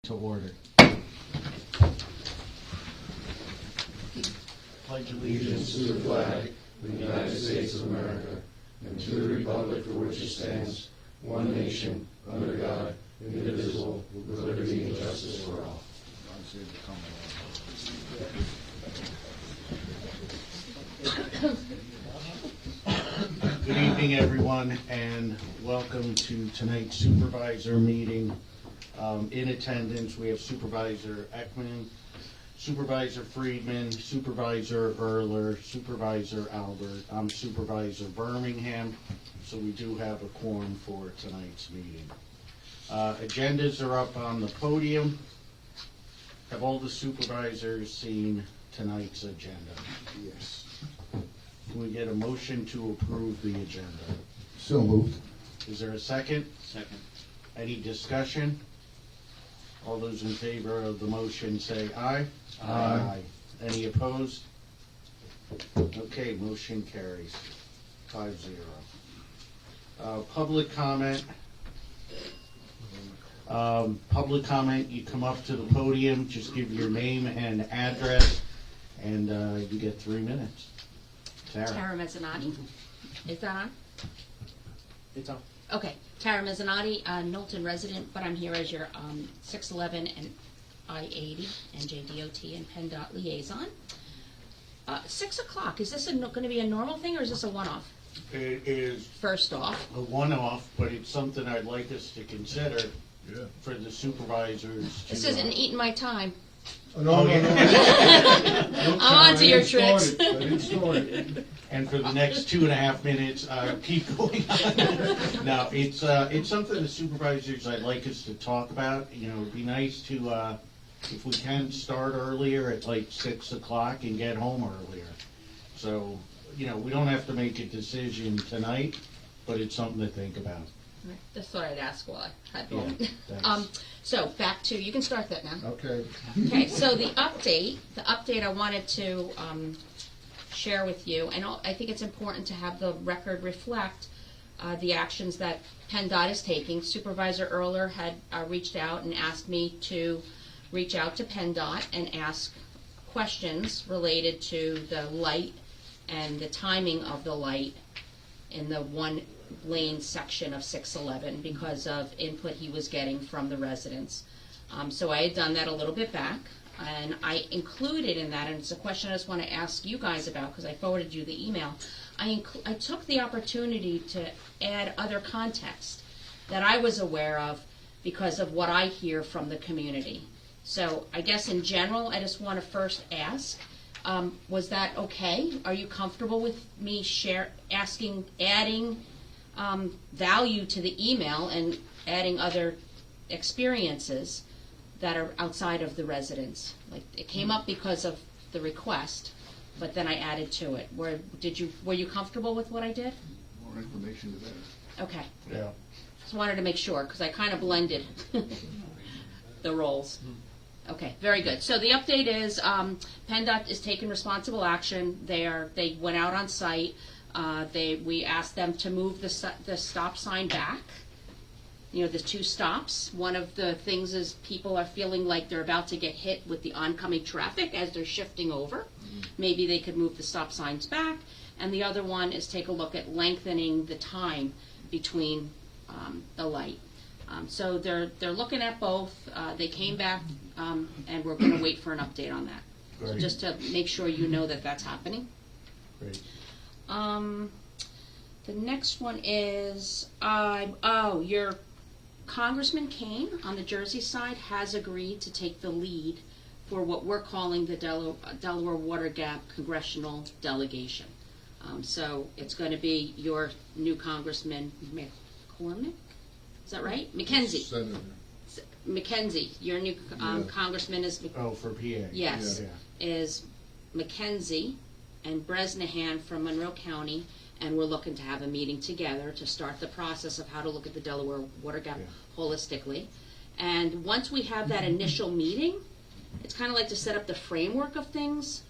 to order. Pledge Allegiance to the flag of the United States of America and to the republic for which it stands, one nation, under God, indivisible, with liberty and justice for all. Good evening, everyone, and welcome to tonight's supervisor meeting. In attendance, we have Supervisor Ekman, Supervisor Friedman, Supervisor Erler, Supervisor Albert. I'm Supervisor Birmingham, so we do have a quorum for tonight's meeting. Agendas are up on the podium. Have all the supervisors seen tonight's agenda? Yes. Can we get a motion to approve the agenda? So moved. Is there a second? Second. Any discussion? All those in favor of the motion say aye. Aye. Any opposed? Okay, motion carries 5-0. Public comment. Public comment, you come up to the podium, just give your name and address, and you get 3 minutes. Tara Mezzanotte. Is that on? It's on. Okay. Tara Mezzanotte, Knowlton resident, but I'm here as your 611 and I-80 and JDOT and PennDOT liaison. 6 o'clock, is this going to be a normal thing or is this a one-off? It is First off. a one-off, but it's something I'd like us to consider for the supervisors to... This isn't eating my time. No. I'm on to your tricks. I didn't store it. And for the next 2.5 minutes, keep going on. No, it's something the supervisors I'd like us to talk about. You know, it'd be nice to, if we can, start earlier at like 6 o'clock and get home earlier. So, you know, we don't have to make a decision tonight, but it's something to think about. Just thought I'd ask while I had Yeah, one. thanks. So back to, you can start that now. Okay. Okay, so the update I wanted to share with you, and I think it's important to have the record reflect the actions that PennDOT is taking. Supervisor Erler had reached out and asked me to reach out to PennDOT and ask questions related to the light and the timing of the light in the one lane section of 611 because of input he was getting from the residents. So I had done that a little bit back, and I included in that, and it's a question I just want to ask you guys about because I forwarded you the email. I took the opportunity to add other context that I was aware of because of what I hear from the community. So I guess in general, I just want to first ask, was that okay? Are you comfortable with me adding value to the email and adding other experiences that are outside of the residents? Like, it came up because of the request, but then I added to it. Were you comfortable with what I did? More information to that. Okay. Yeah. Just wanted to make sure because I kind of blended the roles. Okay, very good. So the update is PennDOT is taking responsible action. They went out on site. We asked them to move the stop sign back. You know, the 2 stops. One of the things is people are feeling like they're about to get hit with the oncoming traffic as they're shifting over. Maybe they could move the stop signs back. And the other one is take a look at lengthening the time between the light. So they're looking at both. They came back, and we're going to wait for an update on that. Great. So just to make sure you know that that's happening. Great. The next one is, your Congressman Kane on the Jersey side has agreed to take the lead for what we're calling the Delaware Water Gap Congressional Delegation. So it's going to be your new Congressman McCormick, is that right? McKenzie. Senator. McKenzie, your new Congressman is... Oh, for PA. Yes, Yeah. is McKenzie and Bresnahan from Monroe County, and we're looking to have a meeting together to start the process of how to look at the Delaware Water Gap holistically. And once we have that initial meeting, it's kind of like to set up the framework of things.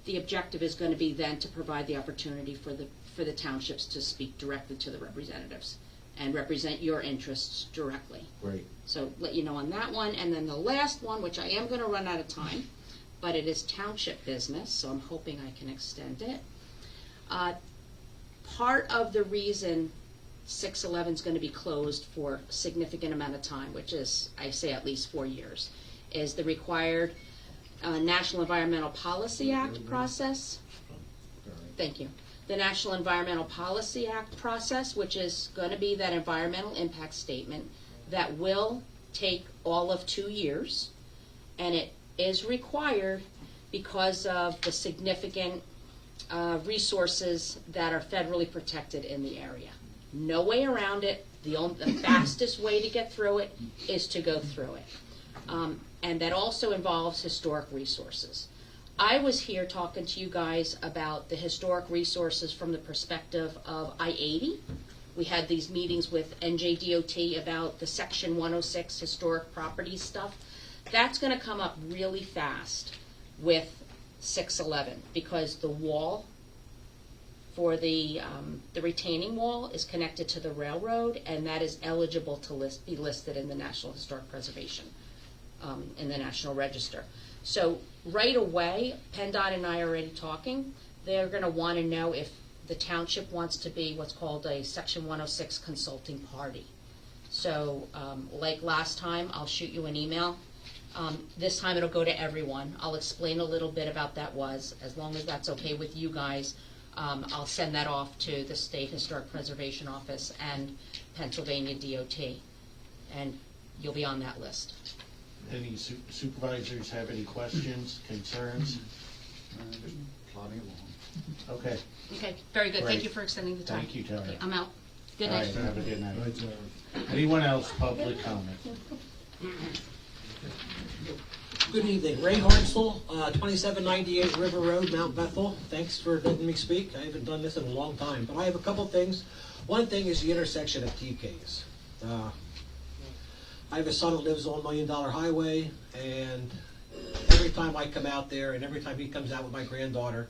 The objective is going to be then to provide the opportunity for the townships to speak directly to the representatives. and represent your interests directly. Great. So let you know on that one. And then the last one, which I am going to run out of time, but it is township business, so I'm hoping I can extend it. Part of the reason 611 is going to be closed for a significant amount of time, which is, I say, at least 4 years, is the required National Environmental Policy Act process. Thank you. The National Environmental Policy Act process, which is going to be that environmental impact statement that will take all of 2 years, and it is required because of the significant resources that are federally protected in the area. No way around it. The fastest way to get through it is to go through it. And that also involves historic resources. I was here talking to you guys about the historic resources from the perspective of I-80. We had these meetings with NJDOT about the Section 106 historic property stuff. That's going to come up really fast with 611 because the wall for the retaining wall is connected to the railroad, and that is eligible to be listed in the National Historic Preservation, in the National Register. So right away, PennDOT and I are already talking. They're going to want to know if the township wants to be what's called a Section 106 consulting party. So like last time, I'll shoot you an email. This time it'll go to everyone. I'll explain a little bit about that as long as that's okay with you guys. I'll send that off to the State Historic Preservation Office and Pennsylvania DOT, and you'll be on that list. Any supervisors have any questions, concerns? Just plodding along. Okay. Okay, very good. Great. Thank you for extending the time. Thank you, Tara. Okay, I'm out. Good All night. right, have a good night. Right, Anyone else, public comment? Good evening, Ray Hartzell, 2798 River Road, Mount Bethel. Thanks for letting me speak. I haven't done this in a long time, but I have a couple things. One thing is the intersection of TKs. I have a son who lives on $1 Million Highway, and every time I come out there, and every time he comes out with my granddaughter,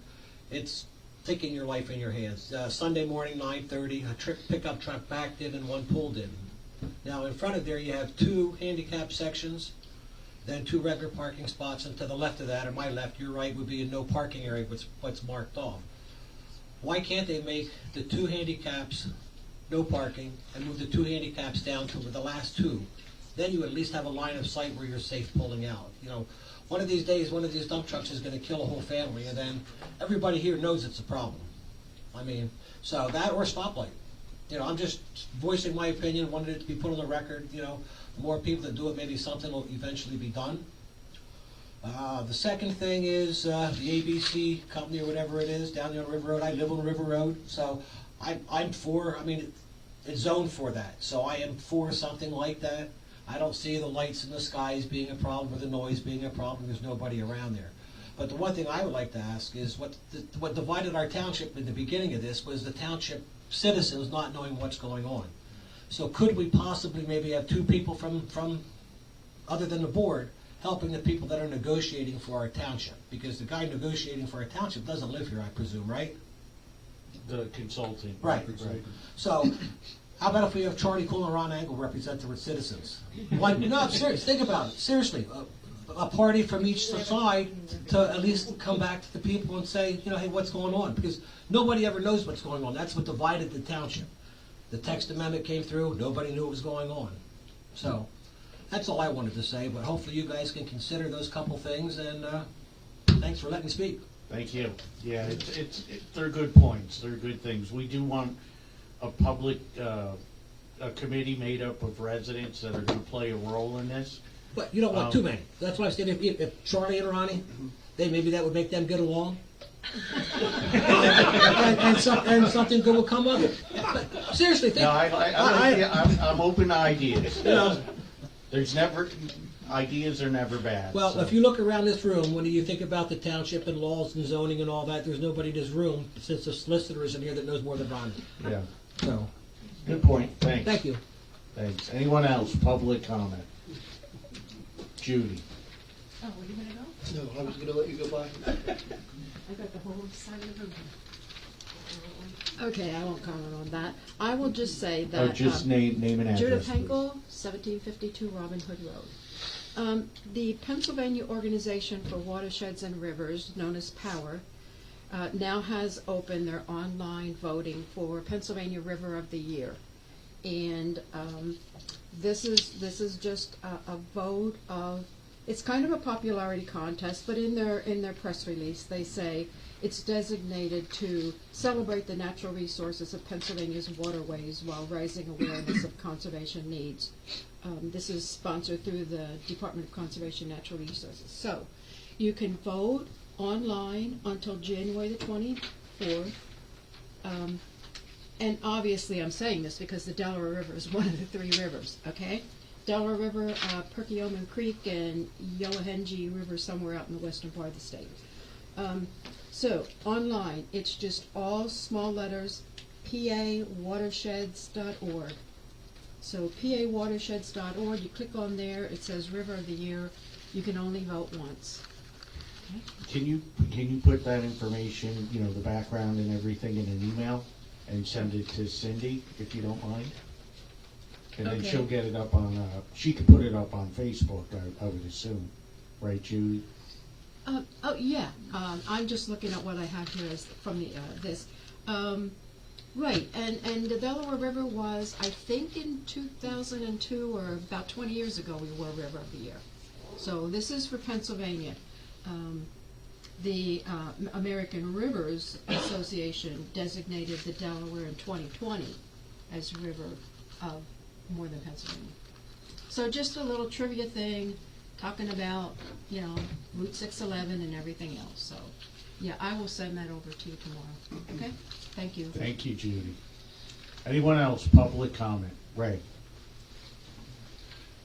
it's taking your life in your hands. Sunday morning, 9:30, a pickup truck backed in and one pulled in. Now in front of there you have 2 handicap sections, then 2 regular parking spots, and to the left of that, or my left, your right, would be a no parking area, what's marked off. Why can't they make the 2 handicaps no parking and move the 2 handicaps down to the last 2? Then you at least have a line of sight where you're safe pulling out. You know, one of these days, one of these dump trucks is going to kill a whole family, and then everybody here knows it's a problem. I mean, so that or a stoplight. You know, I'm just voicing my opinion, wanted it to be put on the record. You know, the more people that do it, maybe something will eventually be done. The second thing is the ABC company or whatever it is down there on River Road. I live on River Road, so I'm for, I mean, it's zoned for that. So I am for something like that. I don't see the lights in the skies being a problem or the noise being a problem. There's nobody around there. But the one thing I would like to ask is what divided our township in the beginning of this was the township citizens not knowing what's going on. So could we possibly maybe have 2 people from other than the board helping the people that are negotiating for our township? Because the guy negotiating for our township doesn't live here, I presume, right? The consulting. Right. So how about if we have Charlie Cool and Ron Angle represent the citizens? No, seriously, think about it. Seriously, a party from each side to at least come back to the people and say, you know, hey, what's going on? Because nobody ever knows what's going on. That's what divided the township. The text amendment came through. Nobody knew what was going on. So that's all I wanted to say. But hopefully you guys can consider those couple things. And thanks for letting me speak. Thank you. Yeah, they're good points. They're good things. We do want a public, a committee made up of residents that are going to play a role in this. But you don't want too many. That's why I said if Charlie and Ronnie, maybe that would make them get along. and something good will come of it. But seriously, think. No, I'm open to ideas. You know, Ideas are never bad. well, so. if you look around this room, when you think about the township and laws and zoning and all that, there's nobody in this room, since the solicitor is in here, that knows more than Ronnie. Yeah. So, Good point. Thanks. thank you. Thanks. Anyone else? Public comment. Judy. Oh, were you gonna go? No, I was going to let you go by. I got the whole side of the room. Okay, I won't comment on that. I will just say that. Just name and address. Judith please. Henkel, 1752 Robin Hood Road. The Pennsylvania Organization for Watersheds and Rivers, known as POWER, now has opened their online voting for Pennsylvania River of the Year. And this is just a vote of, it's kind of a popularity contest, but in their press release they say it's designated to celebrate the natural resources of Pennsylvania's waterways while raising awareness of conservation needs. This is sponsored through the Department of Conservation Natural Resources. So you can vote online until January the 24th. And obviously I'm saying this because the Delaware River is one of the three rivers, okay? Delaware River, Perkiomen Creek, and Yowahengie River somewhere out in the western part of the state. So, online, it's just all small letters, pawatersheds.org. So, pawatersheds.org, you click on there, it says River of the Year, you can only vote once. Okay? Can you put that information, the background and everything in an email and send it to Cindy, if you don't mind? And then Okay. she'll get it up on, she could put it up on Facebook, I would assume. Right, Judy? Oh, yeah, I'm just looking at what I have here as from the, this. Right, and the Delaware River was, I think in 2002, or about 20 years ago, we were River of the Year. So this is for Pennsylvania. The American Rivers Association designated the Delaware in 2020 as River of more than Pennsylvania. So just a little trivia thing, talking about, Route 611 and everything else. So, yeah, I will send that over to you tomorrow. Okay? Thank you. Thank you, Judy. Anyone else, public comment? Ray?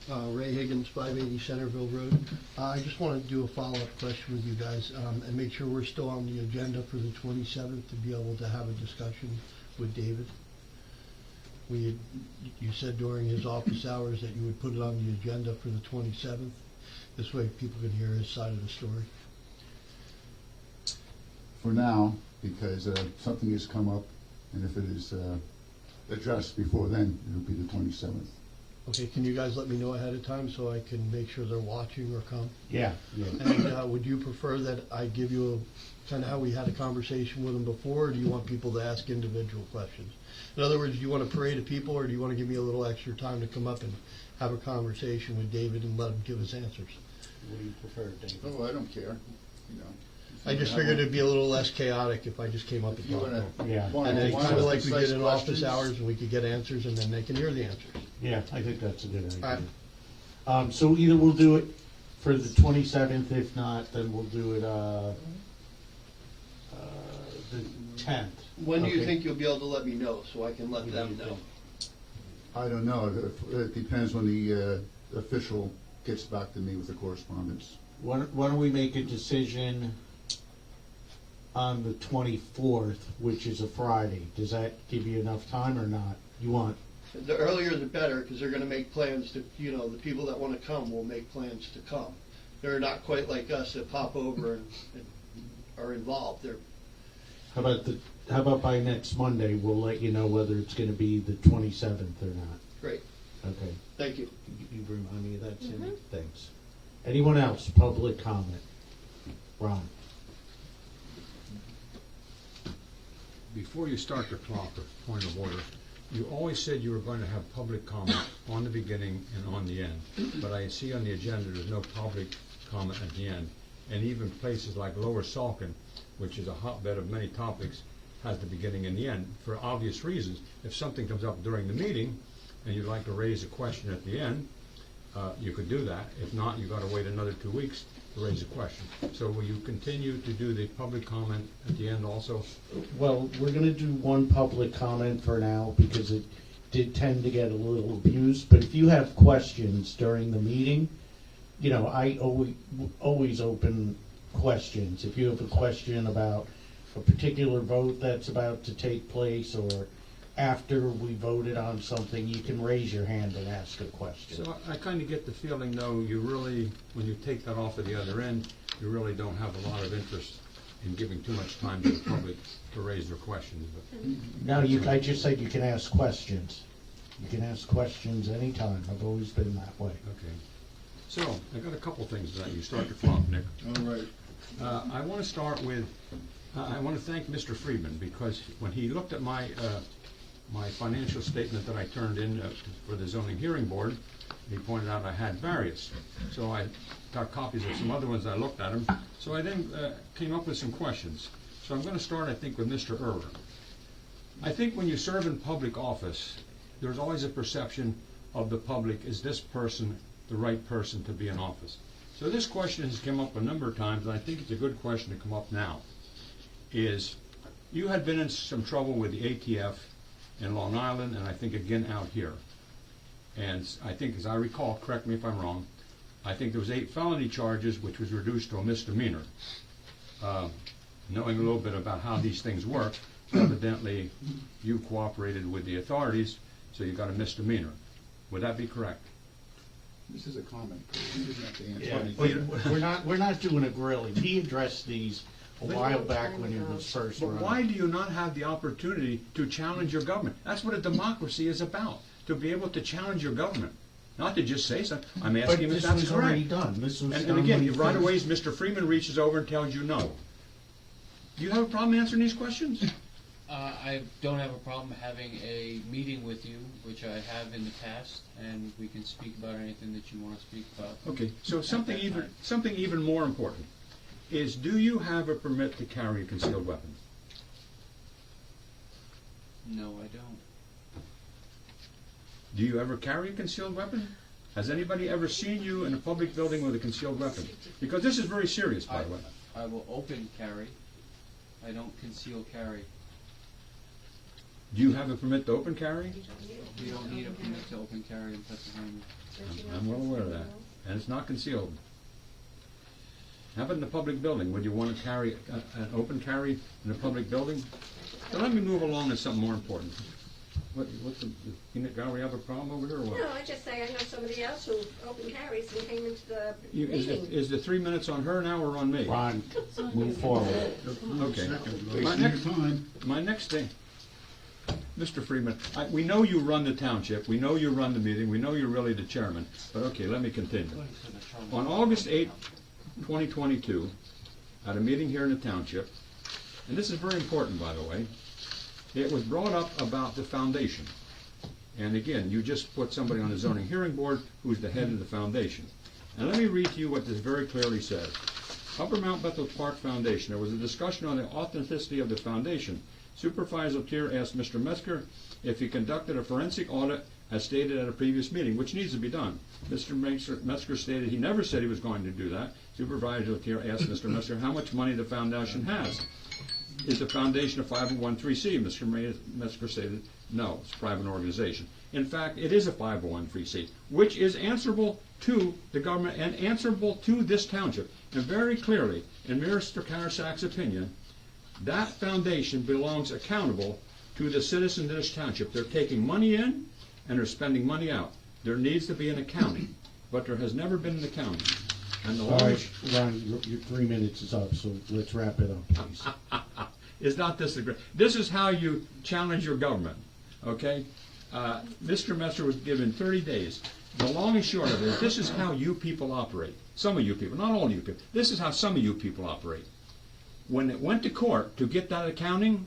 Ray Higgins, 580 Centerville Road. I just want to do a follow-up question with you guys and make sure we're still on the agenda for the 27th to be able to have a discussion with David. You said during his office hours that you would put it on the agenda for the 27th. This way people can hear his side of the story. For now, because something has come up, and if it is addressed before then, it'll be the 27th. Okay, can you guys let me know ahead of time so I can make sure they're watching or come? Yeah. And would you prefer that I give you kind of how we had a conversation with them before, or do you want people to ask individual questions? In other words, do you want a parade of people, or do you want to give me a little extra time to come up and have a conversation with David and let him give us answers? What do you prefer, David? Oh, I don't care, I just figured it'd be a little less chaotic if I just came up and If you talked. Yeah. And then kind of like we did in office hours, and we could get answers, and then they can hear the answers. Yeah, I think that's a good idea. All right. So either we'll do it for the 27th, if not, then we'll do it the 10th. When do you Okay. think you'll be able to let me know, so I can let What do them you know? think? I don't know. It depends when the official gets back to me with the correspondence. Why don't we make a decision on the 24th, which is a Friday? Does that give you enough time or not? You want? The earlier the better, because they're gonna make plans to, the people that wanna come will make plans to come. They're not quite like us that pop over and are involved. They're, How about by next Monday, we'll let you know whether it's gonna be the 27th or not. great, Okay. thank you. You remind me of that, Cindy? Thanks. Anyone else? Public comment? Ron? Before you start the clock, a point of order, you always said you were going to have public comment on the beginning and on the end, but I see on the agenda there's no public comment at the end. And even places like Lower Salkin, which is a hotbed of many topics, has the beginning and the end, for obvious reasons. If something comes up during the meeting and you'd like to raise a question at the end, you could do that. If not, you've got to wait another 2 weeks to raise a question. So will you continue to do the public comment at the end also? Well, we're gonna do one public comment for now because it did tend to get a little abused, but if you have questions during the meeting, I always open questions. If you have a question about a particular vote that's about to take place, or after we voted on something, you can raise your hand and ask a question. So I kind of get the feeling, though, you really, when you take that off at the other end, you really don't have a lot of interest in giving too much time to the public to raise their questions, but. No, I just said you can ask questions. You can ask questions anytime. I've always been that way. Okay. So, I got a couple things that you start to clock, Nick. All right. I want to start with, I want to thank Mr. Friedman, because when he looked at my financial statement that I turned in for the zoning hearing board, he pointed out I had various. So I got copies of some other ones, I looked at them. So I then came up with some questions. So I'm going to start, I think, with Mr. Irwin. I think when you serve in public office, there's always a perception of the public, is this person the right person to be in office? So this question has come up a number of times, and I think it's a good question to come up now, is you had been in some trouble with the ATF in Long Island, and I think again out here. And I think, as I recall, correct me if I'm wrong, I think there was 8 felony charges, which was reduced to a misdemeanor. Knowing a little bit about how these things work, evidently you cooperated with the authorities, so you got a misdemeanor. Would that be correct? This is a comment. He doesn't have to answer Yeah, anything. we're not doing a grilling. He addressed these a while back when he was first But running. why do you not have the opportunity to challenge your government? That's what a democracy is about, to be able to challenge your government, not to just say something. I'm But asking if this that's was already correct. done. This was And done again, when you he right away, finished. Mr. Freeman reaches over and tells you no. Do you have a problem answering these questions? I don't have a problem having a meeting with you, which I have in the past, and we can speak about anything that you want to speak about. Okay, so something that even, time. something even more important is, do you have a permit to carry a concealed weapon? No, I don't. Do you ever carry a concealed weapon? Has anybody ever seen you in a public building with a concealed weapon? Because this is very serious, by the way. I will open carry. I don't conceal carry. Do you have a permit to open carry? We don't need a permit to open carry in Pennsylvania. I'm well aware of that, and it's not concealed. How about in a public building? Would you want to carry an open carry in a public building? So let me move along to something more important. What's the, we have a problem over here or what? No, I just say I know somebody else who open carries and came into the Is meeting. is the 3 minutes on her now or on me? Ron, move forward. Okay. Wasting My your next, time. my next thing, Mr. Freeman, we know you run the township, we know you run the meeting, we know you're really the chairman, but okay, let me continue. On August 8, 2022, at a meeting here in the township, and this is very important, by the way, it was brought up about the foundation. And again, you just put somebody on the zoning hearing board who's the head of the foundation. And let me read to you what this very clearly says. Upper Mount Bethel Park Foundation, there was a discussion on the authenticity of the foundation. Supervisor Tier asked Mr. Metzger if he conducted a forensic audit as stated at a previous meeting, which needs to be done. Mr. Metzger stated he never said he was going to do that. Supervisor Tier asked Mr. Metzger how much money the foundation has. Is the foundation a 501c? Mr. Metzger stated, no, it's a private organization. In fact, it is a 501c, which is answerable to the government and answerable to this township. And very clearly, in Mr. Karasak's opinion, that foundation belongs accountable to the citizens of this township. They're taking money in and they're spending money out. There needs to be an accounting, but there has never been an accounting. And the All law right, Ron, your 3 minutes is up, so let's wrap it up, please. is not this the this is how you challenge your government, okay? Mr. Messer was given 30 days. The long and short of it is, this is how you people operate. Some of you people, not all of you people. This is how some of you people operate. When it went to court to get that accounting,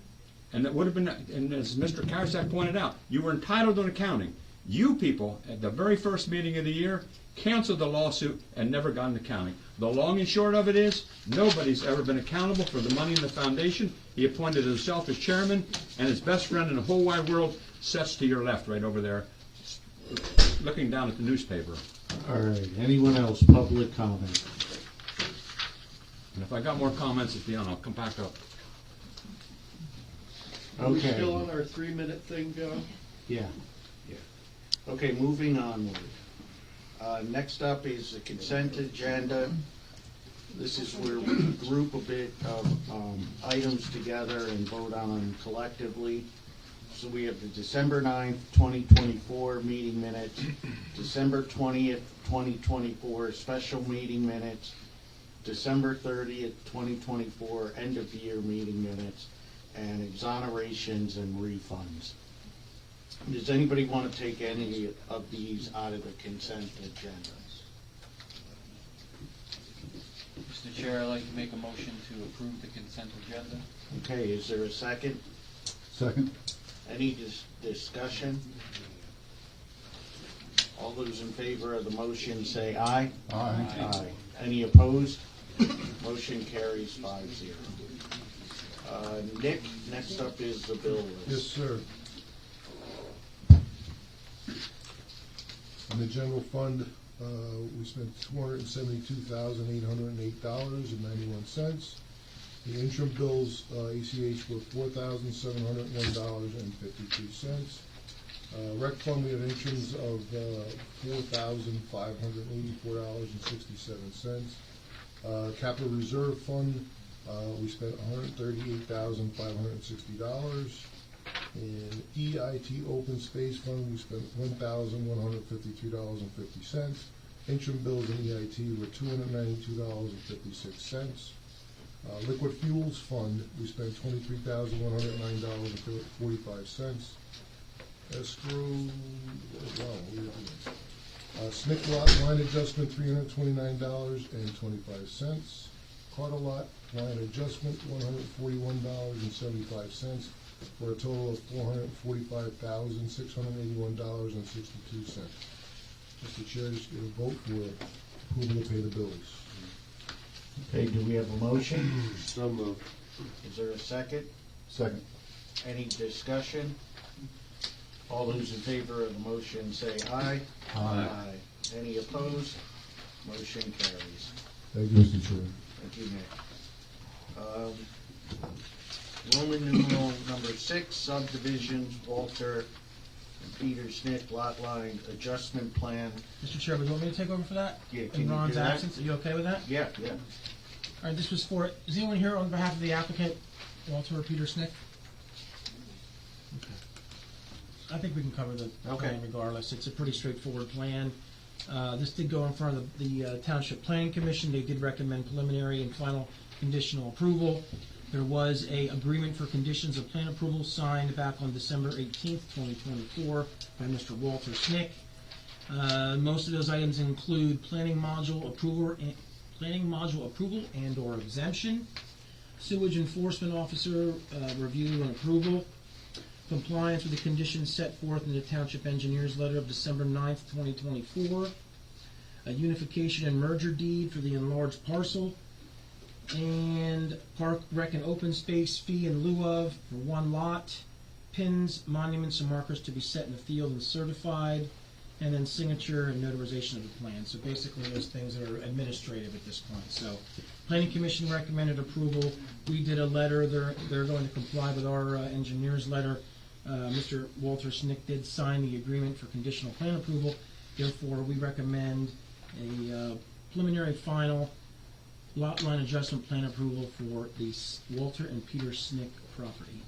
and that would have been, and as Mr. Karasak pointed out, you were entitled to an accounting. You people, at the very first meeting of the year, canceled the lawsuit and never got an accounting. The long and short of it is, nobody's ever been accountable for the money in the foundation. He appointed himself as chairman, and his best friend in the whole wide world sits to your left right over there, looking down at the newspaper. All right, anyone else, public comment? And if I got more comments at the end, I'll come back up. Are we Okay. still on our 3-minute thing, John? Yeah. Okay, moving onward. Next up is the consent agenda. This is where we group a bit of items together and vote on them collectively. So we have the December 9th, 2024 meeting minutes, December 20th, 2024 special meeting minutes, December 30th, 2024, end of year meeting minutes, and exonerations and refunds. Does anybody want to take any of these out of the consent agenda? Mr. Chair, I'd like to make a motion to approve the consent agenda. Okay, is there a second? Second? Any discussion? All those in favor of the motion say aye. Aye. Aye. Any opposed? Motion carries 5-0. Nick, next up is the bill list. Yes, sir. In the general fund, we spent $272,808.91. The interim bills, ACH, were $4,701.52. Rec fund, we had interims of $4,584.67. Capital reserve fund, we spent $138,560. In EIT open space fund, we spent $1,153.50. Interim bills in EIT were $292.56. Liquid fuels fund, we spent $23,109.45. Escrow, SNCC lot line adjustment, $329.25. Carter lot line adjustment, $141.75, for a total of $445,681.62. Mr. Chair, just get a vote for approval to pay the bills. Okay, do we have a motion? So moved. Is there a second? Second. Any discussion? All those in favor of the motion say aye. Aye. Any opposed? Motion carries. Thank you, Mr. Chair. Thank you, Nick. Roman numeral number 6, subdivisions, Walter and Peter Snick lot line adjustment plan. Mr. Chair, would you want me to take over for that? Yeah, can In you Ron's do that? absence, are you okay with that? Yeah. All right, this was for, is anyone here on behalf of the applicant, Walter or Peter Snick? Okay. I think we can cover the plan regardless. It's a pretty straightforward plan. This did go in front of the Township Planning Commission. They did recommend preliminary and final conditional approval. There was a agreement for conditions of plan approval signed back on December 18th, 2024 by Mr. Walter Snick. Most of those items include planning module approval and or exemption, sewage enforcement officer review and approval, compliance with the conditions set forth in the Township Engineer's letter of December 9th, 2024, a unification and merger deed for the enlarged parcel, and park, rec, and open space fee in lieu of for one lot, pins, monuments, and markers to be set in the field and certified, and then signature and notarization of the plan. So basically those things that are administrative at this point. So Planning Commission recommended approval. We did a letter. They're going to comply with our engineer's letter. Mr. Walter Snick did sign the agreement for conditional plan approval. Therefore, we recommend a preliminary final lot line adjustment plan approval for the Walter and Peter Snick property.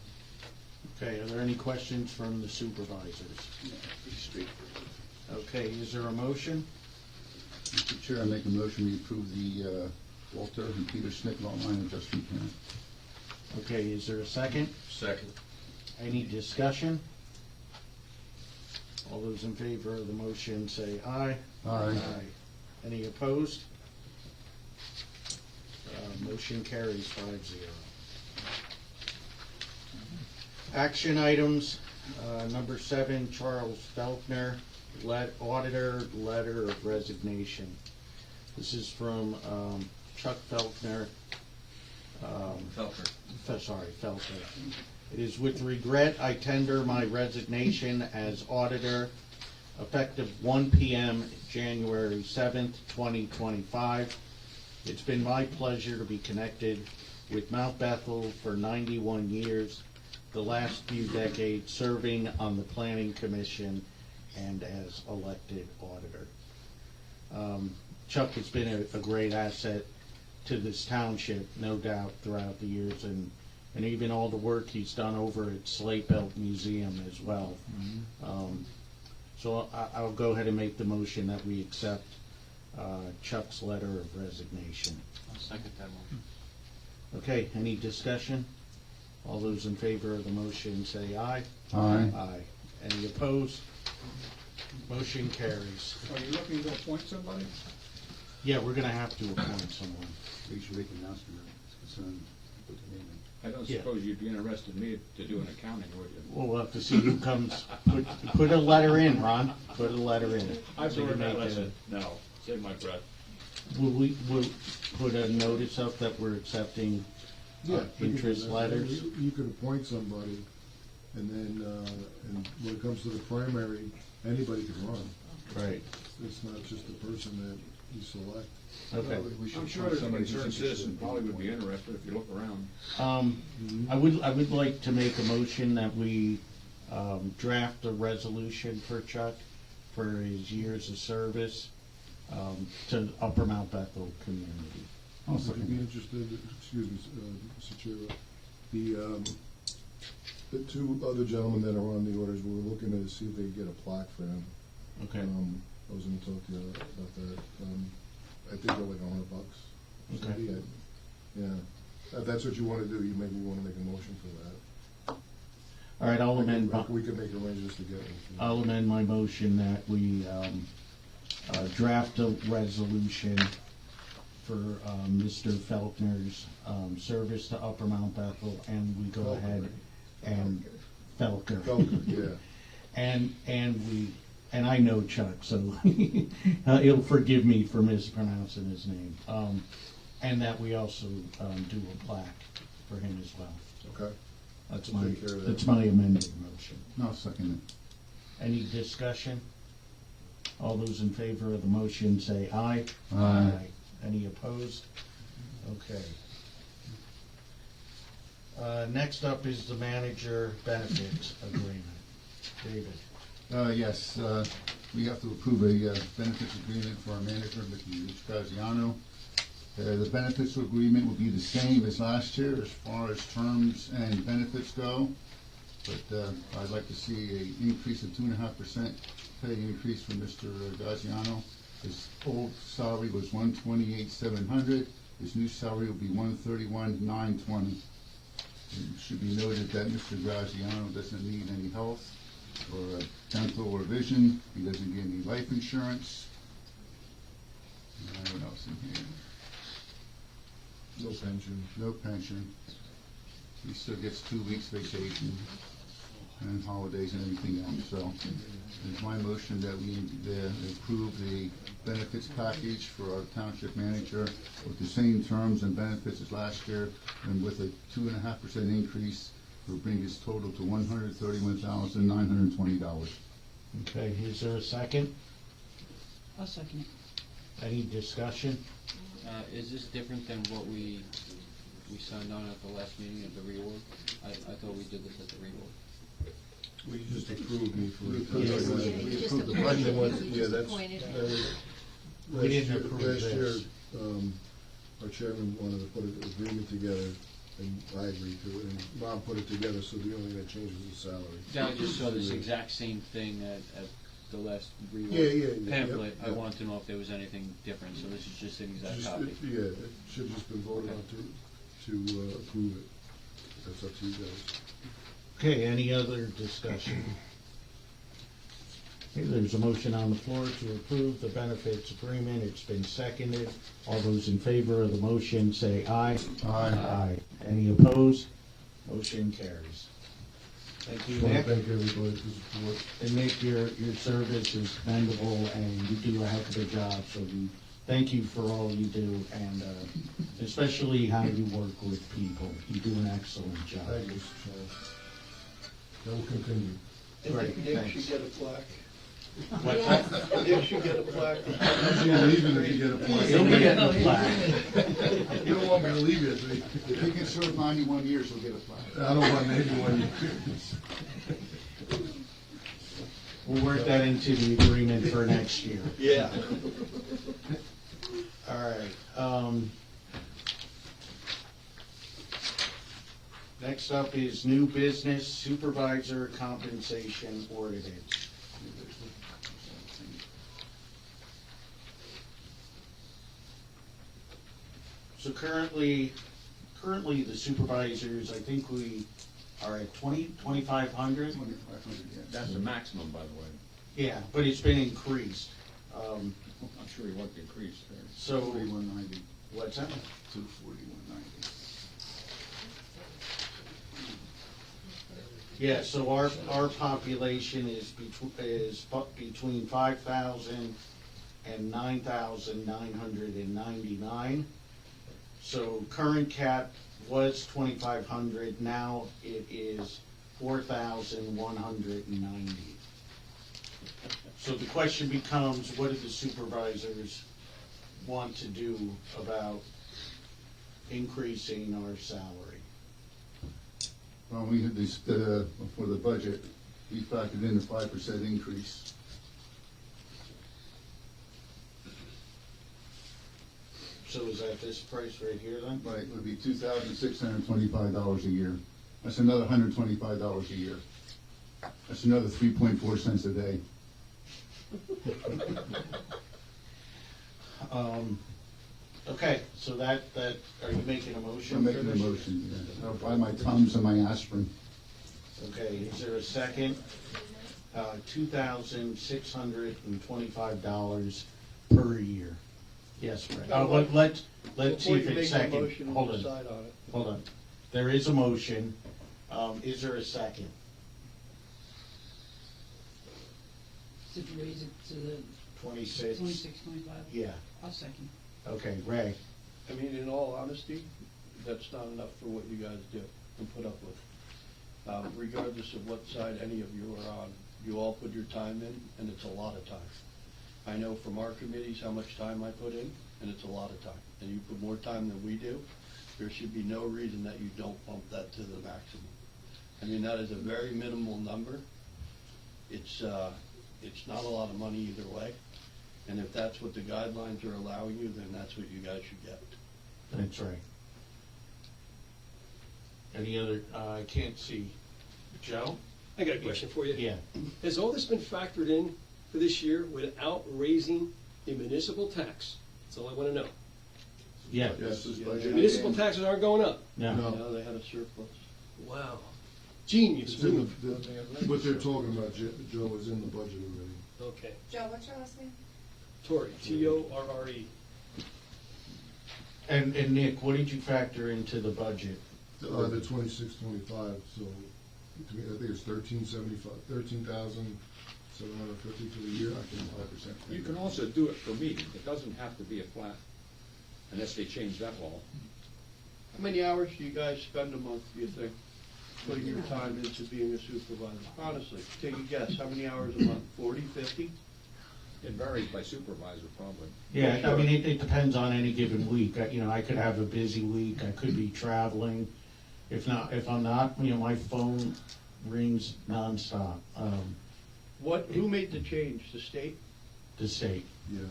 Okay, are there any questions from the supervisors? Okay, is there a motion? Mr. Chair, I make a motion we approve the Walter and Peter Snick lot line adjustment plan. Okay, is there a second? Second. Any discussion? All those in favor of the motion say aye. Aye. Any opposed? Motion carries 5-0. Action items, number 7, Charles Felkner, auditor, letter of resignation. This is from Chuck Felkner. Felker. It is with regret I tender my resignation as auditor effective 1 p.m. January 7th, 2025. It's been my pleasure to be connected with Mount Bethel for 91 years, the last few decades serving on the Planning Commission and as elected auditor. Chuck has been a great asset to this township, no doubt, throughout the years, and even all the work he's done over at Slate Belt Museum as well. So I'll go ahead and make the motion that we accept Chuck's letter of resignation. I'll second that motion. Okay, any discussion? All those in favor of the motion say aye. Aye. Aye. Any opposed? Motion carries. Are you looking to appoint somebody? Yeah, we're gonna have to appoint someone. We should make an announcement as concerned, put the name in. I don't Yeah. suppose you'd be interested in me to do an accounting, would you? Well, we'll have to see who comes. Put a letter in, Ron. Put a letter in. I've So you heard that, make I a- said, no, save my breath. We'll put a notice up that we're accepting Yeah, we can do interest that. letters. You could appoint somebody, and then, and when it comes to the primary, anybody can run. Right, It's not just the person that you select. okay. I'm sure there's a concerned citizen probably would be interested if you look around. I would like to make a motion that we draft a resolution for Chuck for his years of service to Upper Mount Bethel community. I'll Would you be second interested, excuse me, Mr. Chair, the two other gentlemen that are on the orders, we were looking to see if they could get a plaque for them. Okay, I was gonna talk to you about that. I think they're like $100. Okay. Maybe yeah. If that's what you wanna do, you maybe wanna make a motion for that. all right, We could make arrangements to get one. I'll amend my motion that we draft a resolution for Mr. Felkner's service to Upper Mount Bethel, and we go Felker, ahead right? and Felker. Felker, yeah. And I know Chuck, so he'll forgive me for mispronouncing his name. And that we also do a plaque for him as well. Okay. That's We'll my, take care of that. that's my amended motion. it. I'll second it. Any discussion? All those in favor of the motion say aye. Aye. Any opposed? Okay. Next up is the manager benefits agreement. David? Yes, we have to approve a benefits agreement for our manager, Mr. Graziano. The benefits agreement will be the same as last year as far as terms and benefits go, but I'd like to see an increase of 2.5% pay increase for Mr. Graziano. His old salary was $128,700. His new salary will be $131,920. It should be noted that Mr. Graziano doesn't need any health or dental or vision. He doesn't get any life insurance. What else in here? No pension. No pension. He still gets 2 weeks vacation and holidays and everything else. So it's my motion that we approve the benefits package for our township manager with the same terms and benefits as last year, and with a 2.5% increase will bring his total to $131,920. Okay, is there a second? I'll second it. Any discussion? Is this different than what we signed on at the last meeting at the reorg? I thought we did this at the reorg. We just approved me for it. Yeah, we just approved the appointed. budget. Yeah, that's. Appointed. We didn't approve Last year, this. our chairman wanted to put an agreement together, and I agreed to it, and Bob put it together, so the only thing that changed was the salary. I just saw this exact same thing at the last reorg Yeah, pamphlet. yep, I yep. wanted to know if there was anything different, so this is just an exact Just- copy. Yeah, it should just been voted on to approve it. That's up to you guys. Okay, any other discussion? Okay, there's a motion on the floor to approve the benefits agreement. It's been seconded. All those in favor of the motion say aye. Aye. Any opposed? Motion carries. Thank you, Just want Nick. to thank everybody for support. And Nick, your service is commendable, and you do a heck of a job, so we thank you for all you do, and especially how you work with people. You do an excellent job. Thank you, Mr. Chairman. That will continue. Great, Nick thanks. should get a plaque. What's that? Nick should get a plaque. Usually leaving if you get a plaque. He'll be getting a plaque. You don't want me to leave yet, do you? If he can serve 91 years, he'll get a plaque. I don't want anyone. We'll work that into the agreement for next year. Yeah. All right. Next up is new business supervisor compensation ordinance. So currently the supervisors, I think we are at 2,500? 2,500, yes. That's the maximum, by the way. Yeah, but it's been increased. I'm not sure what the increase there. So, 4190 what's that? to 4190. Yeah, so our population is between 5,000 and 9,999. So current cap was 2,500, now it is 4,190. So the question becomes, what do the supervisors want to do about increasing our salary? Well, we had this, for the budget, we factored in a 5% increase. So is that this price right here then? Right, it would be $2,625 a year. That's another $125 a year. That's another 3.4 cents a day. Okay, so that, are you making a motion I'm for making a this? motion, yeah. I'll buy my Tums and my aspirin. Okay, is there a second? $2,625 per year. Yes, Fred. Let's see if it's second. Hold on. Hold on. There is a motion. Is there a second? To raise it to the 26? 26.25? Yeah. I'll second. Okay, Ray. I mean, in all honesty, that's not enough for what you guys do and put up with. Regardless of what side any of you are on, you all put your time in, and it's a lot of time. I know from our committees how much time I put in, and it's a lot of time. And you put more time than we do, there should be no reason that you don't bump that to the maximum. I mean, that is a very minimal number. It's not a lot of money either way. And if that's what the guidelines are allowing you, then that's what you guys should get. That's right. Any other, I can't see. Joe? I got a question for you. Yeah. Has all this been factored in for this year without raising the municipal tax? That's all I want to know. Yeah. Yes, this The budget. municipal taxes aren't going up. No. No, they had a surplus. Wow. Genius. It's in what they're talking about, Joe, is in the budget already. Okay. Joe, what's your last name? Torrey, Torre. And Nick, what did you factor into the budget? The 2625, so to me, I think it's 13,750 for the year. I think 5%. You can also do it per meeting. It doesn't have to be a flat, unless they change that law. How many hours do you guys spend a month, do you think, putting your time into being a supervisor? Honestly, take a guess, how many hours a month? 40, 50? It varies by supervisor, probably. Yeah, I mean, it depends on any given week. You know, I could have a busy week, I could be traveling. If I'm not, you know, my phone rings nonstop, Who made the change, the state? to say. Yeah.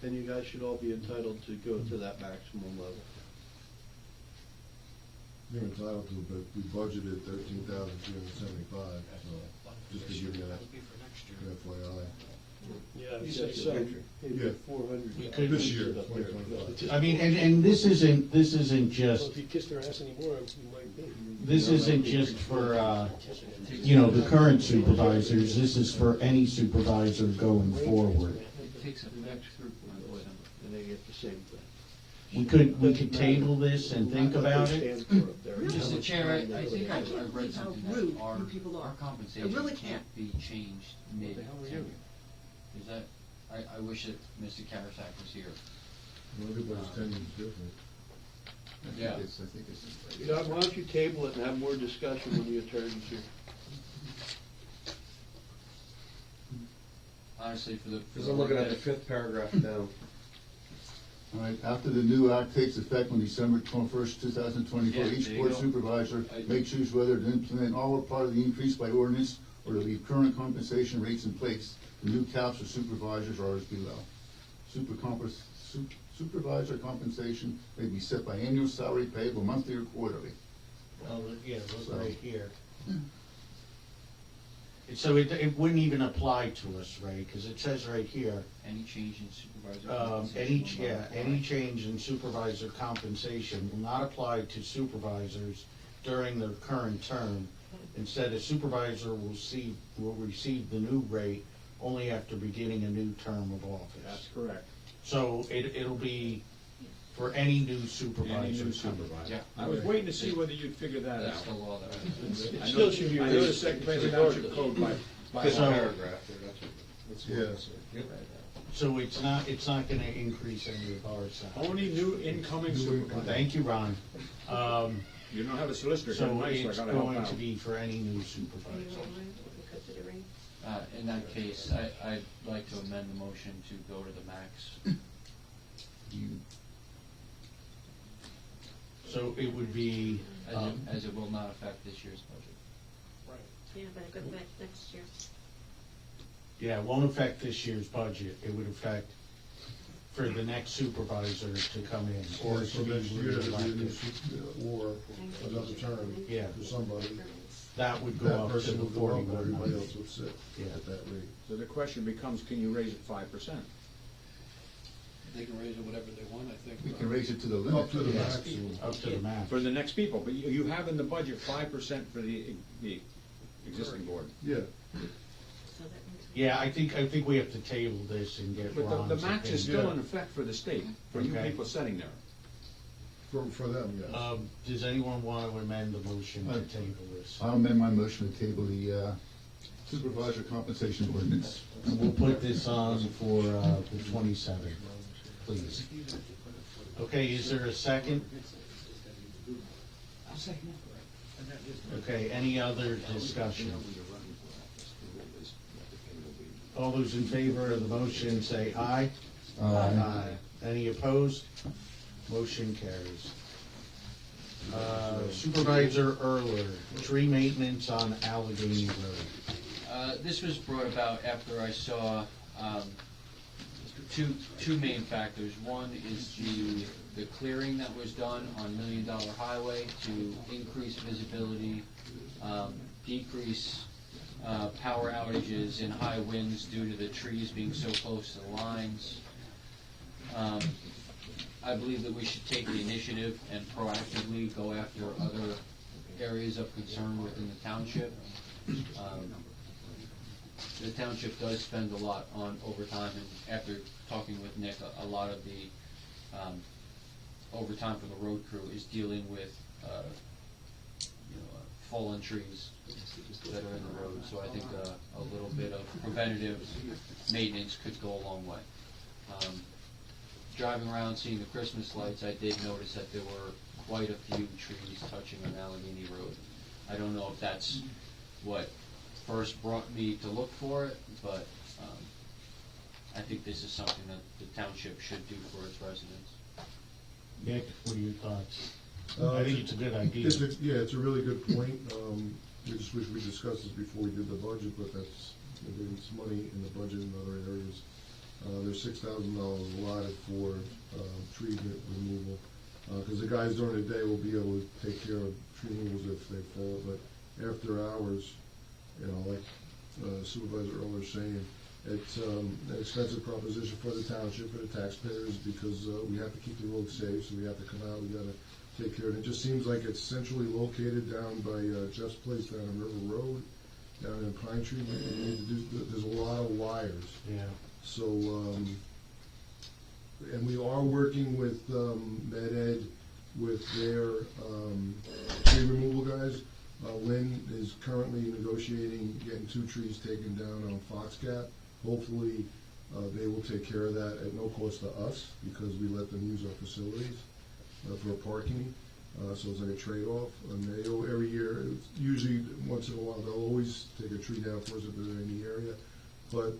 Then you guys should all be entitled to go to that maximum level. You're entitled to, but we budgeted 13,375, so just to give you that FYI. Yeah, You so, said so maybe Yeah. 400. We could- This year, Up there. 2025. I mean, and this isn't well, just, if you kissed her ass anymore, you might be. this isn't just for, you know, the current supervisors. This is for any supervisor going forward. It takes the next group and they get the same thing. We could table this and think about it. Mr. Chair, I think I I've can't read believe how something rude that our you people are. compensation I really can't be changed mid-tenure. Is that, I wish that Mr. Karasak was here. Well, everybody's tenure is different. Yeah. I think it's. Why don't you table it and have more discussion when the attorney's here? Honestly, for the. Because I'm looking at the fifth paragraph down. All right, after the new act takes effect on December 21st, 2024, Yeah, each there you board go. supervisor I- may choose whether to implement all or part of the increase by ordinance or to leave current compensation rates in place. The new caps for supervisors are as below. Supervisor compensation may be set by annual salary payable monthly or quarterly. Well, yeah, look right here. So it wouldn't even apply to us, right? Because it says right here, Any change in supervisor any, compensation will not apply. any change in supervisor compensation will not apply to supervisors during their current term. Instead, a supervisor will receive the new rate only after beginning a new term of office. That's correct. So it'll be for any new supervisor. Any new coming. supervisor. Yeah. I was waiting to see whether you'd figure that That's out. the law that I still know, should be I know the raised Secretary of Township Code by So- law. Paragraph there, that's what Yes. Yep. So it's not gonna increase any of our salaries. Only new incoming supervisor. Thank you, Ron. You don't have a solicitor here So tonight, so I it's gotta help going out. to be for any new supervisor. Considering. In that case, I'd like to amend the motion to go to the max. So it would be, As it will not affect this year's budget. Yeah, but it goes back next year. yeah, it won't affect this year's budget. It would affect for the next supervisor to come in or Or to so be next year, there'll be a new, reelected. or another term Yeah. for somebody. That would go That up to person the would go up, 41. everybody else would sit Yeah. at that rate. So the question becomes, can you raise it 5%? They can raise it whatever they want, I think. We can raise it to the limit. Up to the Yes. maximum. Up to the max. For the next people, but you have in the budget 5% for the existing board. Yeah, So that means. Yeah, I think we have to table this and get But Ron's the max is opinion. still in effect for the state, for you Okay. people sitting there. for them, yes. Does anyone want to amend the motion to table this? I'll amend my motion to table the supervisor compensation ordinance. And we'll put this on for the 27th, please. Okay, is there a second? I'll second it. Okay, any other discussion? All those in favor of the motion say aye. Aye. Any opposed? Motion carries. Supervisor Erler, tree maintenance on Allegheny Road. This was brought about after I saw two main factors. One is the clearing that was done on $1 Million Highway to increase visibility, decrease power outages in high winds due to the trees being so close to the lines. I believe that we should take the initiative and proactively go after other areas of concern within the township. The township does spend a lot on overtime, and after talking with Nick, a lot of the overtime for the road crew is dealing with fallen trees that are in the road. So I think a little bit of preventative maintenance could go a long way. Driving around seeing the Christmas lights, I did notice that there were quite a few trees touching on Allegheny Road. I don't know if that's what first brought me to look for it, but I think this is something that the township should do for its residents. Nick, what are your thoughts? I think it's a good idea. Yeah, it's a really good point. We just wish we discussed this before we did the budget, but there's money in the budget in other areas. There's $6,000 allotted for tree removal, because the guys during the day will be able to take care of tree removals if they fall, but after hours, like Supervisor Earl is saying, it's an expensive proposition for the township, for the taxpayers, because we have to keep the road safe, so we have to come out, we gotta take care of it. It just seems like it's centrally located down by Jeff's Place down on River Road, down in Pine Tree. We need to do, there's a lot of wires. Yeah. So, and we are working with Med Ed with their tree removal guys. Lynn is currently negotiating getting 2 trees taken down on Fox Gap. Hopefully, they will take care of that at no cost to us, because we let them use our facilities for parking. So it's like a trade-off. And they, every year, usually once in a while, they'll always take a tree down for us if they're in the area. But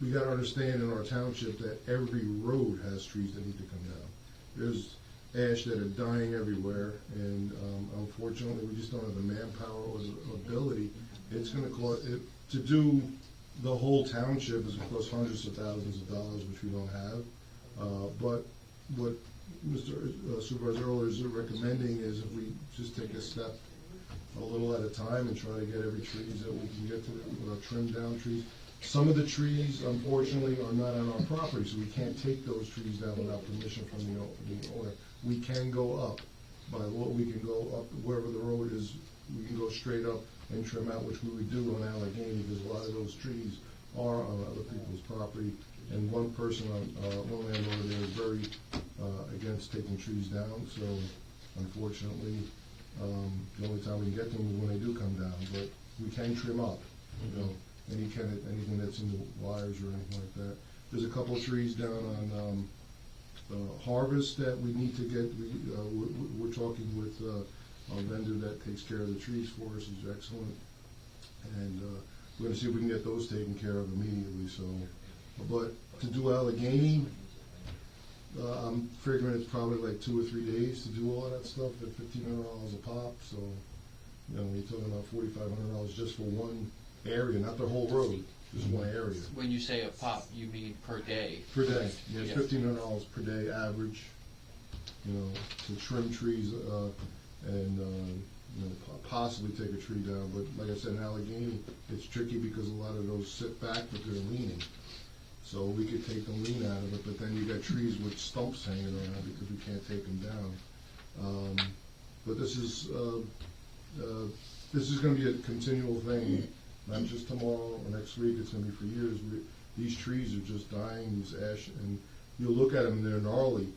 we gotta understand in our township that every road has trees that need to come down. There's ash that are dying everywhere, and unfortunately, we just don't have the manpower or the ability. It's gonna cost, to do the whole township is gonna cost hundreds of thousands of dollars, which we don't have. But what Mr. Supervisor Earl is recommending is if we just take a step a little at at a time and try to get every trees that we can get to, trimmed down trees. Some of the trees, unfortunately, are not on our property, so we can't take those trees down without permission from the owner. We can go up, by law, we can go up wherever the road is, we can go straight up and trim out, which we would do on Allegheny, because a lot of those trees are on other people's property. And one person, one landlord there is very against taking trees down, so unfortunately, the only time we can get them is when they do come down, but we can trim up, you know, anything that's in the wires or anything like that. There's a couple of trees down on Harvest that we need to get, we're talking with our vendor that takes care of the trees for us, is excellent. And we're gonna see if we can get those taken care of immediately, so. But to do Allegheny, I'm figuring it's probably like 2 or 3 days to do all of that stuff at $1,500 a pop, so, you know, you're talking about $4,500 just for one area, not the whole road, just one area. When you say a pop, you mean per day? Per day, yes, $1,500 per day average, you know, to trim trees, and, you know, possibly take a tree down, but like I said, in Allegheny, it's tricky because a lot of those sit back, but they're leaning. So we could take the lean out of it, but then you got trees with stumps hanging around because we can't take them down. But this is gonna be a continual thing, not just tomorrow or next week, it's gonna be for years. These trees are just dying, these ash, and you'll look at them and they're gnarly,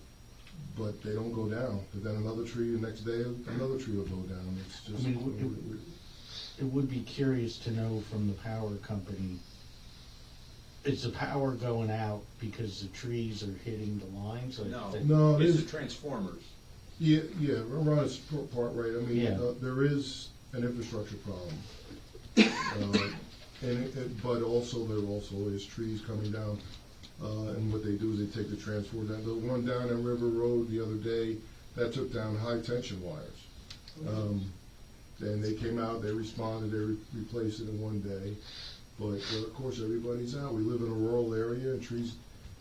but they don't go down. But then another tree, the next day, another tree will go down. It's just. I mean, it would be curious to know from the power company, is the power going out because the trees are hitting the lines? No, It's the transformers. Yeah, Ron's part right. I mean, Yeah. there is an infrastructure problem. But also, there also is trees coming down, and what they do is they take the transformer down. The one down on River Road the other day, that took down high tension wires. And they came out, they responded, they replaced it in one day. But of course, everybody's out. We live in a rural area, and trees,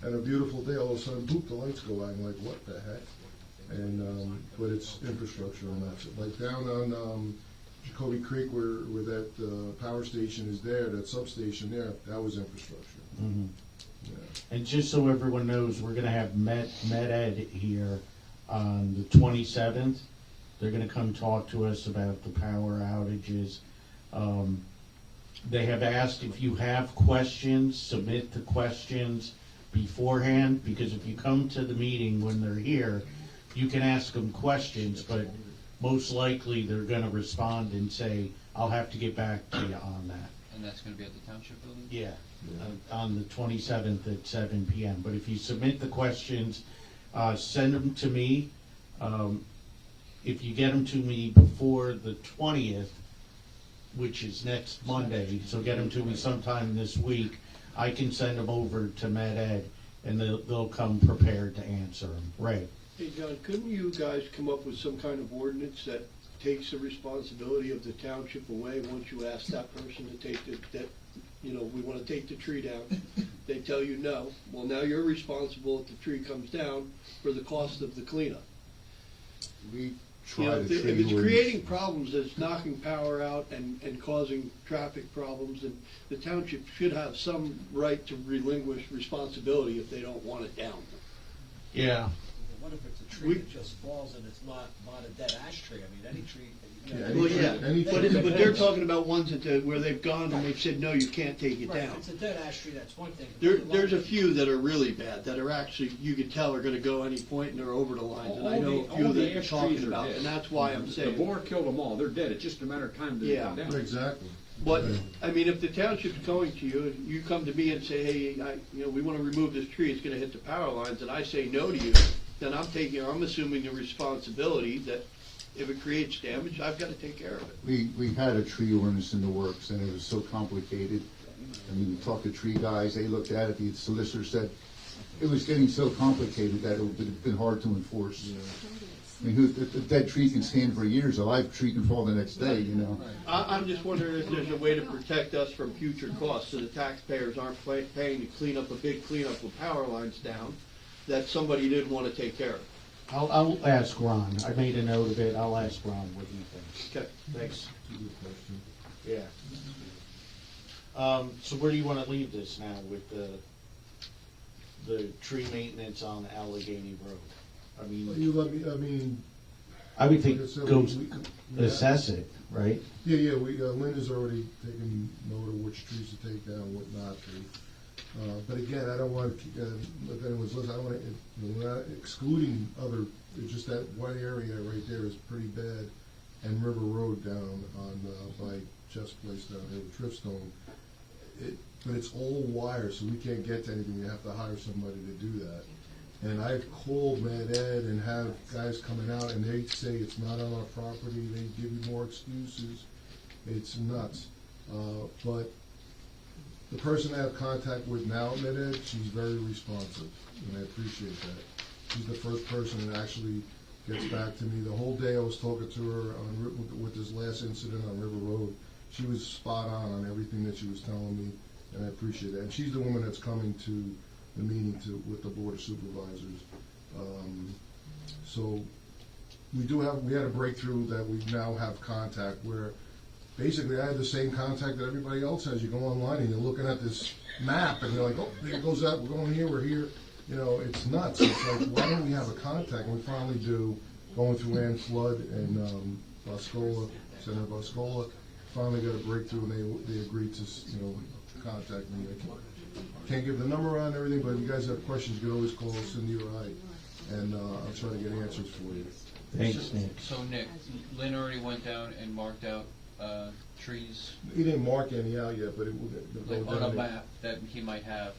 and a beautiful day, all of a sudden, boop, the lights go out. I'm like, what the heck? And but it's infrastructure, and that's it. Like down on Jacoby Creek, where that power station is there, that substation there, that was infrastructure. Mhm. Yeah. And just so everyone knows, we're gonna have Med Ed here on the 27th. They're gonna come talk to us about the power outages. They have asked if you have questions, submit the questions beforehand, because if you come to the meeting when they're here, you can ask them questions, but most likely they're gonna respond and say, I'll have to get back to you on that. And that's gonna be at the township building? Yeah, on the 27th at 7 PM. But if you submit the questions, send them to me. If you get them to me before the 20th, which is next Monday, so get them to me sometime this week, I can send them over to Med Ed, and they'll come prepared to answer them. Right. Hey, John, couldn't you guys come up with some kind of ordinance that takes the responsibility of the township away once you ask that person to take we want to take the tree down, they tell you no, well, now you're responsible if the tree comes down for the cost of the cleanup. We You know, try if to if tree it's ordinance. creating problems, it's knocking power out and causing traffic problems, and the township should have some right to relinquish responsibility if they don't want it down. Yeah. What if it's a tree that just falls and it's not a dead ash tree? I mean, any tree. Well, yeah, Any tree- but they're talking about ones where they've gone and they've said, no, you can't take it Right, down. if it's a dead ash tree, that's one thing. There's a few that are really bad, that are actually, you can tell are gonna go any point and they're over the lines, and I know a few All that the you're ash talking trees are about, dead. and that's why I'm The saying. boar killed them all, they're dead, it's just a matter of time to Yeah. come down. Exactly. But, I mean, if the township's going to you, you come to me and say, hey, we wanna remove this tree, it's gonna hit the power lines, and I say no to you, then I'm assuming the responsibility that if it creates damage, I've gotta take care of it. We had a tree ordinance in the works, and it was so complicated. I mean, we talked to tree guys, they looked at it, the solicitor said, it was getting so complicated that it would have been hard to enforce. I mean, a dead tree can stand for years, a live tree can fall the next day, you know? I'm just wondering if there's a way to protect us from future costs, so the taxpayers aren't paying to clean up a big cleanup with power lines down that somebody didn't wanna take care of. I'll ask Ron. I made a note of it. I'll ask Ron what he thinks. Okay. Thanks. It's a good question. Yeah. So where do you wanna leave this now with the tree maintenance on Allegheny Road? I mean, You let me, I mean, I would think like I said, go we- assess it, right? yeah, Lynn has already taken note of which trees to take down, what not to. But again, I don't want to, if anyone's listening, I don't want to, we're not excluding other, it's just that one area right there is pretty bad. And River Road down on, by Jeff's place down here, with Tripstone. But it's all wire, so we can't get to anything, you have to hire somebody to do that. And I've called Med Ed and have guys coming out, and they say it's not on our property, they give you more excuses. It's nuts. But the person I have contact with now at Med Ed, she's very responsive, and I appreciate that. She's the first person that actually gets back to me. The whole day I was talking to her with this last incident on River Road. She was spot on everything that she was telling me, and I appreciate that. And she's the woman that's coming to the meeting with the Board of Supervisors. So we had a breakthrough that we now have contact where basically I have the same contact that everybody else has. You go online and you're looking at this map and you're like, oh, there goes that, we're going here, we're here. You know, it's nuts. It's like, why don't we have a contact? And we finally do, going through Ann Flood and Boscola, Senator Boscola, finally got a breakthrough and they agreed to, contact me. I can't give the number on everything, but if you guys have questions, you can always call Cindy or I, and I'll try to get answers for you. Thanks, Nick. So Nick, Lynn already went down and marked out trees, He didn't mark any out yet, but it will go like down on a there. map that he might have.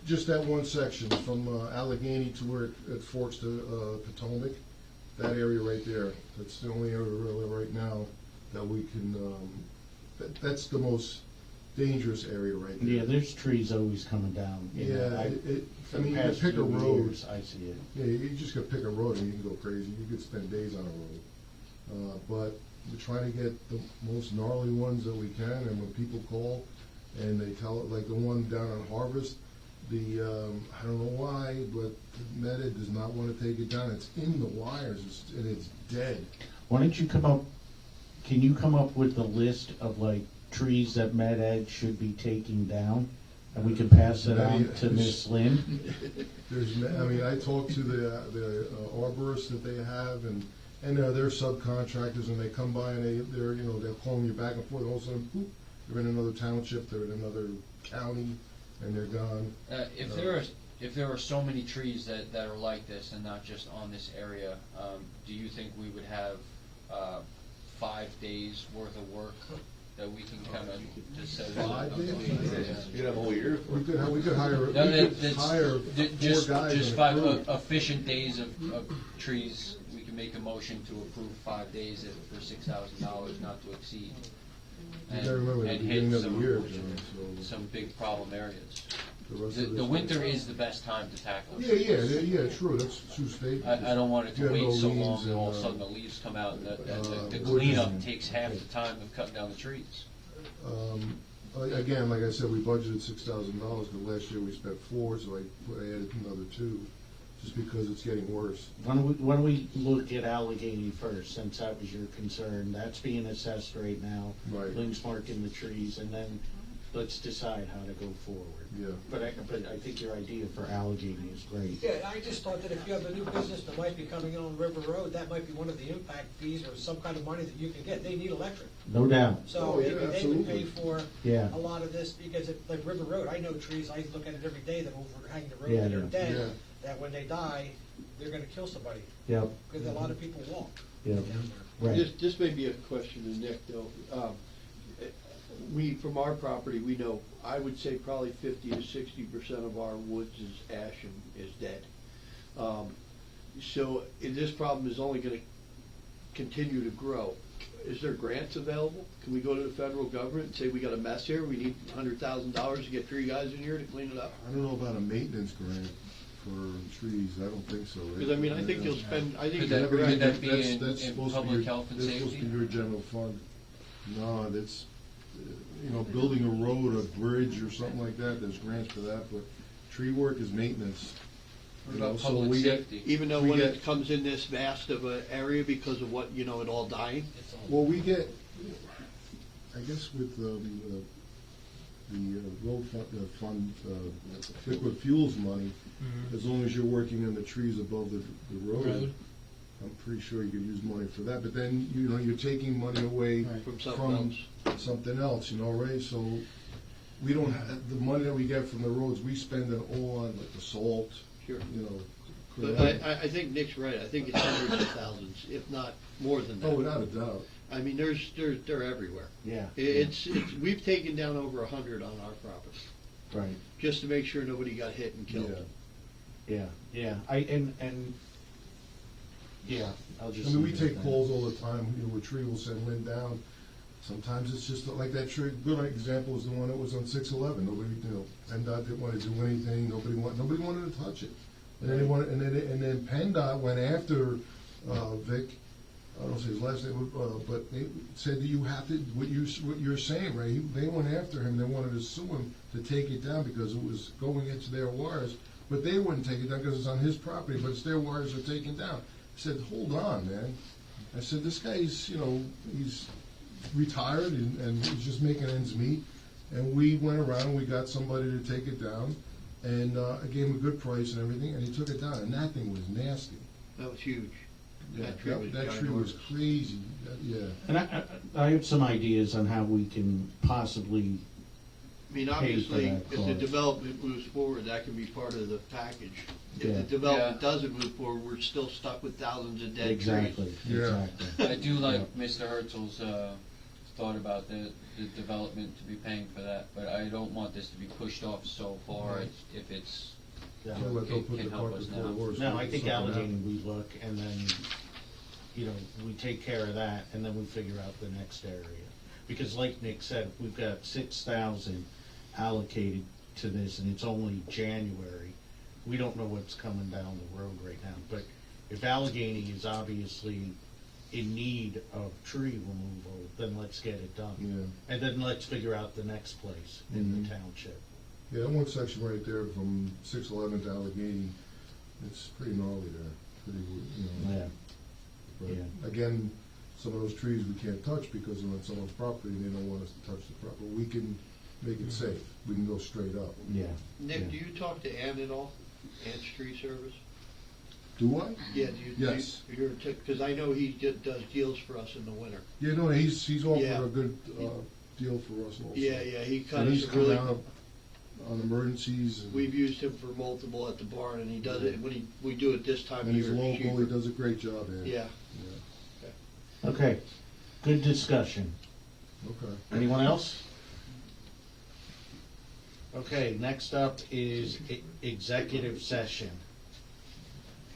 Just that one section from Allegheny to where it forks to Potomac, that area right there. That's the only area really right now that we can, that's the most dangerous area right there. Yeah, there's trees always coming down. You know, Yeah, for I the mean, you past pick a few road. years, I see it. Yeah, you just gotta pick a road and you can go crazy. You could spend days on a road. But we're trying to get the most gnarly ones that we can, and when people call and they tell it, like the one down on Harvest, I don't know why, but Med Ed does not wanna take it down. It's in the wires and it's dead. Why don't you can you come up with a list of like trees that Med Ed should be taking down? And we can pass it on to Miss Lynn? I talked to the arborists that they have, and they're subcontractors, and they come by and they're calling you back and forth, and all of a sudden, poof, they're in another township, they're in another county, and they're gone. If there are so many trees that are like this and not just on this area, do you think we would have 5 days worth of work that we can kind of just set it up? 5 days? You have a whole year. We could hire, Just 4 guys. 5 and a crew. efficient days of trees. We can make a motion to approve 5 days for $6,000 not to exceed. You gotta remember, the and beginning hit of the some- year, John, so some big problem areas. the rest The of this- winter is the best time to tackle. Yeah, true, that's a true statement. I don't want it You to have wait no so leaves long and all of a and, sudden the leaves come out and the wood cleanup and- takes half the time of cutting down the trees. Again, like I said, we budgeted $6,000, but last year we spent 4, so I added another 2, just because it's getting worse. Why don't we look at Allegheny first, since that was your concern? That's being assessed right now. Right. Lynn's marking the trees, and then let's decide how to go forward. Yeah. But I think your idea for Allegheny is great. Yeah, I just thought that if you have a new business that might be coming in on River Road, that might be one of the impact fees or some kind of money that you can get. They need electric. No doubt. So Oh, yeah, maybe they would absolutely. pay for Yeah. a lot of this, because like River Road, I know trees, I look at it every day that overhang the road, Yeah, that are yeah. dead, Yeah. that when they die, they're gonna kill somebody, Yep, because a lot of people walk yep, down there. right. This may be a question to Nick, though. From our property, we know, I would say probably 50 to 60% of our woods is ash and is dead. So this problem is only gonna continue to grow. Is there grants available? Can we go to the federal government and say, we got a mess here, we need $100,000 to get 3 guys in here to clean it up? I don't know about a maintenance grant for trees, I don't think so. Because, I mean, I think you'll spend, I think. Could that- you're could that be That's in supposed to be public your- health and That's supposed to safety? be your general fund. No, that's, building a road, a bridge or something like that, there's grants for that, but tree work is maintenance. What about So public we get- safety? Even though We when get- it comes in this vast of an area because of what, it all dying? Well, we get, I guess with the road fund, liquid fuels money, as long as you're working on the trees above the road, I'm pretty sure you could use money for that, but then, you're taking money away From something else. something else, right? So we don't have, the money that we get from the roads, we spend it all on like the salt, Sure. But But I think Nick's right. I think it's hundreds of thousands, if not more than that. Oh, without a doubt. I mean, they're everywhere. Yeah. It's we've taken down over 100 on our property, Right. just to make sure nobody got hit and killed. Yeah. Yeah. Yeah, I'll just. I mean, we leave it at take that. calls all the time, a tree will send Lynn down. Sometimes it's just like that tree, good example is the one that was on 611. Nobody, PennDOT didn't want to do anything, nobody wanted to touch it. And then then PennDOT went after, Vic, I don't say his last name, but they said that you have to, what you're saying, right? They went after him, they wanted to sue him to take it down because it was going into their wires, but they wouldn't take it down because it's on his property, but it's their wires are taken down. I said, hold on, man. I said, this guy's, he's retired and he's just making ends meet. And we went around, we got somebody to take it down, and I gave him a good price and everything, and he took it down, and that thing was nasty. That was huge. Yeah, That tree was crazy. Yeah. And I have some ideas on how we can possibly. I mean, Pay for obviously, that if the cost. development moves forward, that can be part of the package. If Yeah. the development Yeah. doesn't move forward, we're still stuck with thousands of dead Exactly. trees. Yeah. Exactly. I do like Mr. Herzl's thought about the development to be paying for that, but I don't want this to be pushed off so far if it's, Yeah. Can't let them put can the help cart us before the now. horse. No, I think Something Allegheny, happened. we look, and then, we take care of that, and then we figure out the next area. Because like Nick said, we've got 6,000 allocated to this, and it's only January. We don't know what's coming down the road right now, but if Allegheny is obviously in need of tree removal, then let's get it done. Yeah. And then let's figure out the next place in the township. Yeah, that one section right there from 611 to Allegheny, it's pretty gnarly there. Pretty, Yeah. But Yeah. again, some of those trees we can't touch because they're on someone's property and they don't want us to touch the property. We can make it safe. We can go straight up. Yeah. Nick, Yeah. do you talk to Ann at all? Ann's Tree Service? Do I? Yeah, Yes. Because I know he does deals for us in the winter. Yeah, no, he's offered Yeah. a good deal for us also. Yeah, he cut And us he's a come really. out on emergencies. And, We've used him for multiple at the barn, and he does it when we do it this time of and year. he's it's local. cheaper. He does a great job, man. Yeah. Okay. Good discussion. Okay. Anyone else? Okay, next up is executive session.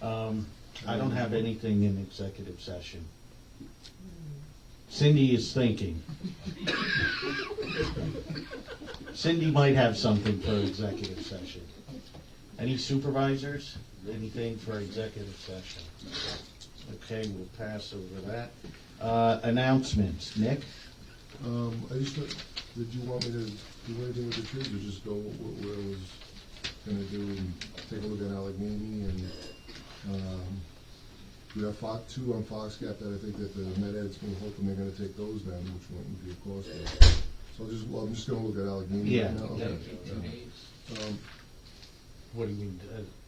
I don't have anything in executive session. Cindy is thinking. Cindy might have something for executive session. Any supervisors? Anything for executive session? Okay, we'll pass over that. Announcements. Nick? Did you want me to do anything with the trees, or just go where I was gonna do and take a look at Allegheny and, we have two on Fox Gap that I think that the Med Ed's been hoping they're gonna take those down, which wouldn't be a cost. So I'm just gonna look at Allegheny Yeah. right now. Yeah. Um, What do you mean,